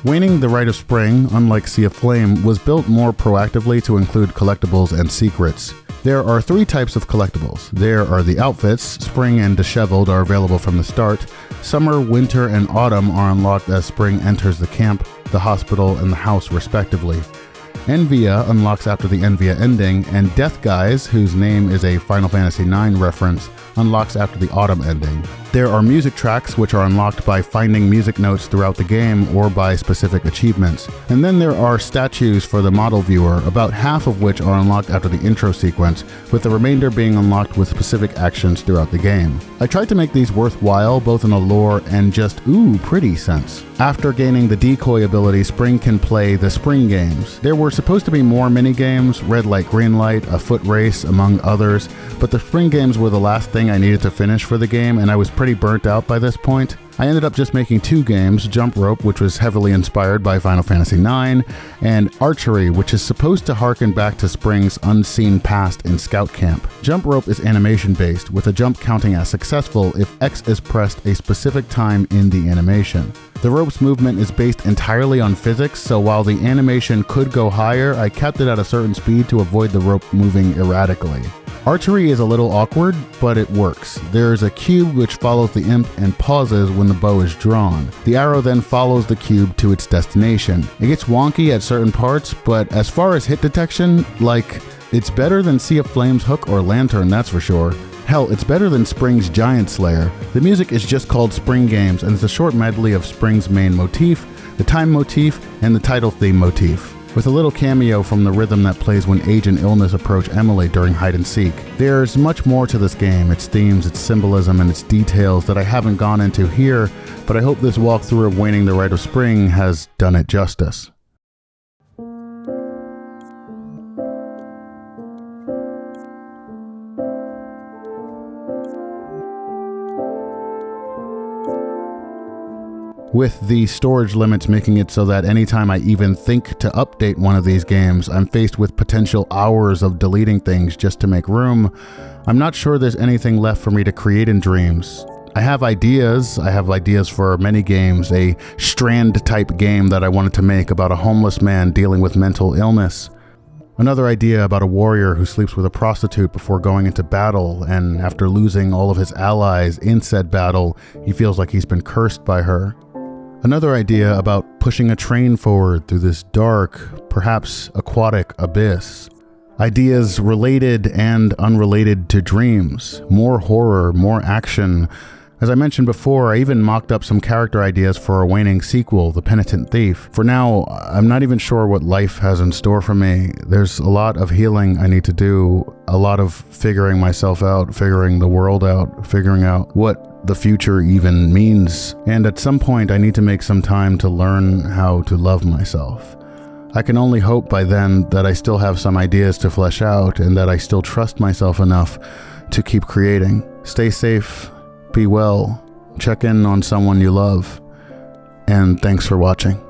Speaker 1: Waning the Rite of Spring, unlike Sea of Flame, was built more proactively to include collectibles and secrets. There are 3 types of collectibles. There are the outfits. Spring and Disheveled are available from the start. Summer, Winter, and Autumn are unlocked as Spring enters the camp, the hospital, and the house respectively. Envia unlocks after the Envia ending, and Death Guys, whose name is a Final Fantasy IX reference, unlocks after the Autumn ending. There are music tracks, which are unlocked by finding music notes throughout the game or by specific achievements. And then there are statues for the model viewer, about half of which are unlocked after the intro sequence, with the remainder being unlocked with specific actions throughout the game. I tried to make these worthwhile, both in a lore and just ooh, pretty sense. After gaining the decoy ability, Spring can play the Spring games. There were supposed to be more mini-games, red light, green light, a foot race, among others, but the Spring games were the last thing I needed to finish for the game, and I was pretty burnt out by this point. I ended up just making 2 games, Jump Rope, which was heavily inspired by Final Fantasy IX, and Archery, which is supposed to harken back to Spring's unseen past in Scout Camp. Jump Rope is animation-based, with a jump counting as successful if X is pressed a specific time in the animation. The rope's movement is based entirely on physics, so while the animation could go higher, I kept it at a certain speed to avoid the rope moving erratically. Archery is a little awkward, but it works. There is a cube which follows the imp and pauses when the bow is drawn. The arrow then follows the cube to its destination. It gets wonky at certain parts, but as far as hit detection, it's better than Sea of Flame's hook or lantern, that's for sure. Hell, it's better than Spring's Giant Slayer. The music is just called Spring Games, and it's a short medley of Spring's main motif, the time motif, and the title theme motif, with a little cameo from the rhythm that plays when age and illness approach Emily during hide and seek. There's much more to this game, its themes, its symbolism, and its details that I haven't gone into here, but I hope this walkthrough of Waning the Rite of Spring has done it justice. With the storage limits making it so that anytime I even think to update one of these games, I'm faced with potential hours of deleting things just to make room, I'm not sure there's anything left for me to create in Dreams. I have ideas for many games, a Strand type game that I wanted to make about a homeless man dealing with mental illness. Another idea about a warrior who sleeps with a prostitute before going into battle, and after losing all of his allies in said battle, he feels like he's been cursed by her. Another idea about pushing a train forward through this dark, perhaps aquatic abyss. Ideas related and unrelated to Dreams. More horror, more action. As I mentioned before, I even mocked up some character ideas for a Waning sequel, The Penitent Thief. For now, I'm not even sure what life has in store for me. There's a lot of healing I need to do, a lot of figuring myself out, figuring the world out, figuring out what the future even means. And at some point, I need to make some time to learn how to love myself. I can only hope by then that I still have some ideas to flesh out and that I still trust myself enough to keep creating. Stay safe. Be well, check in on someone you love, and thanks for watching.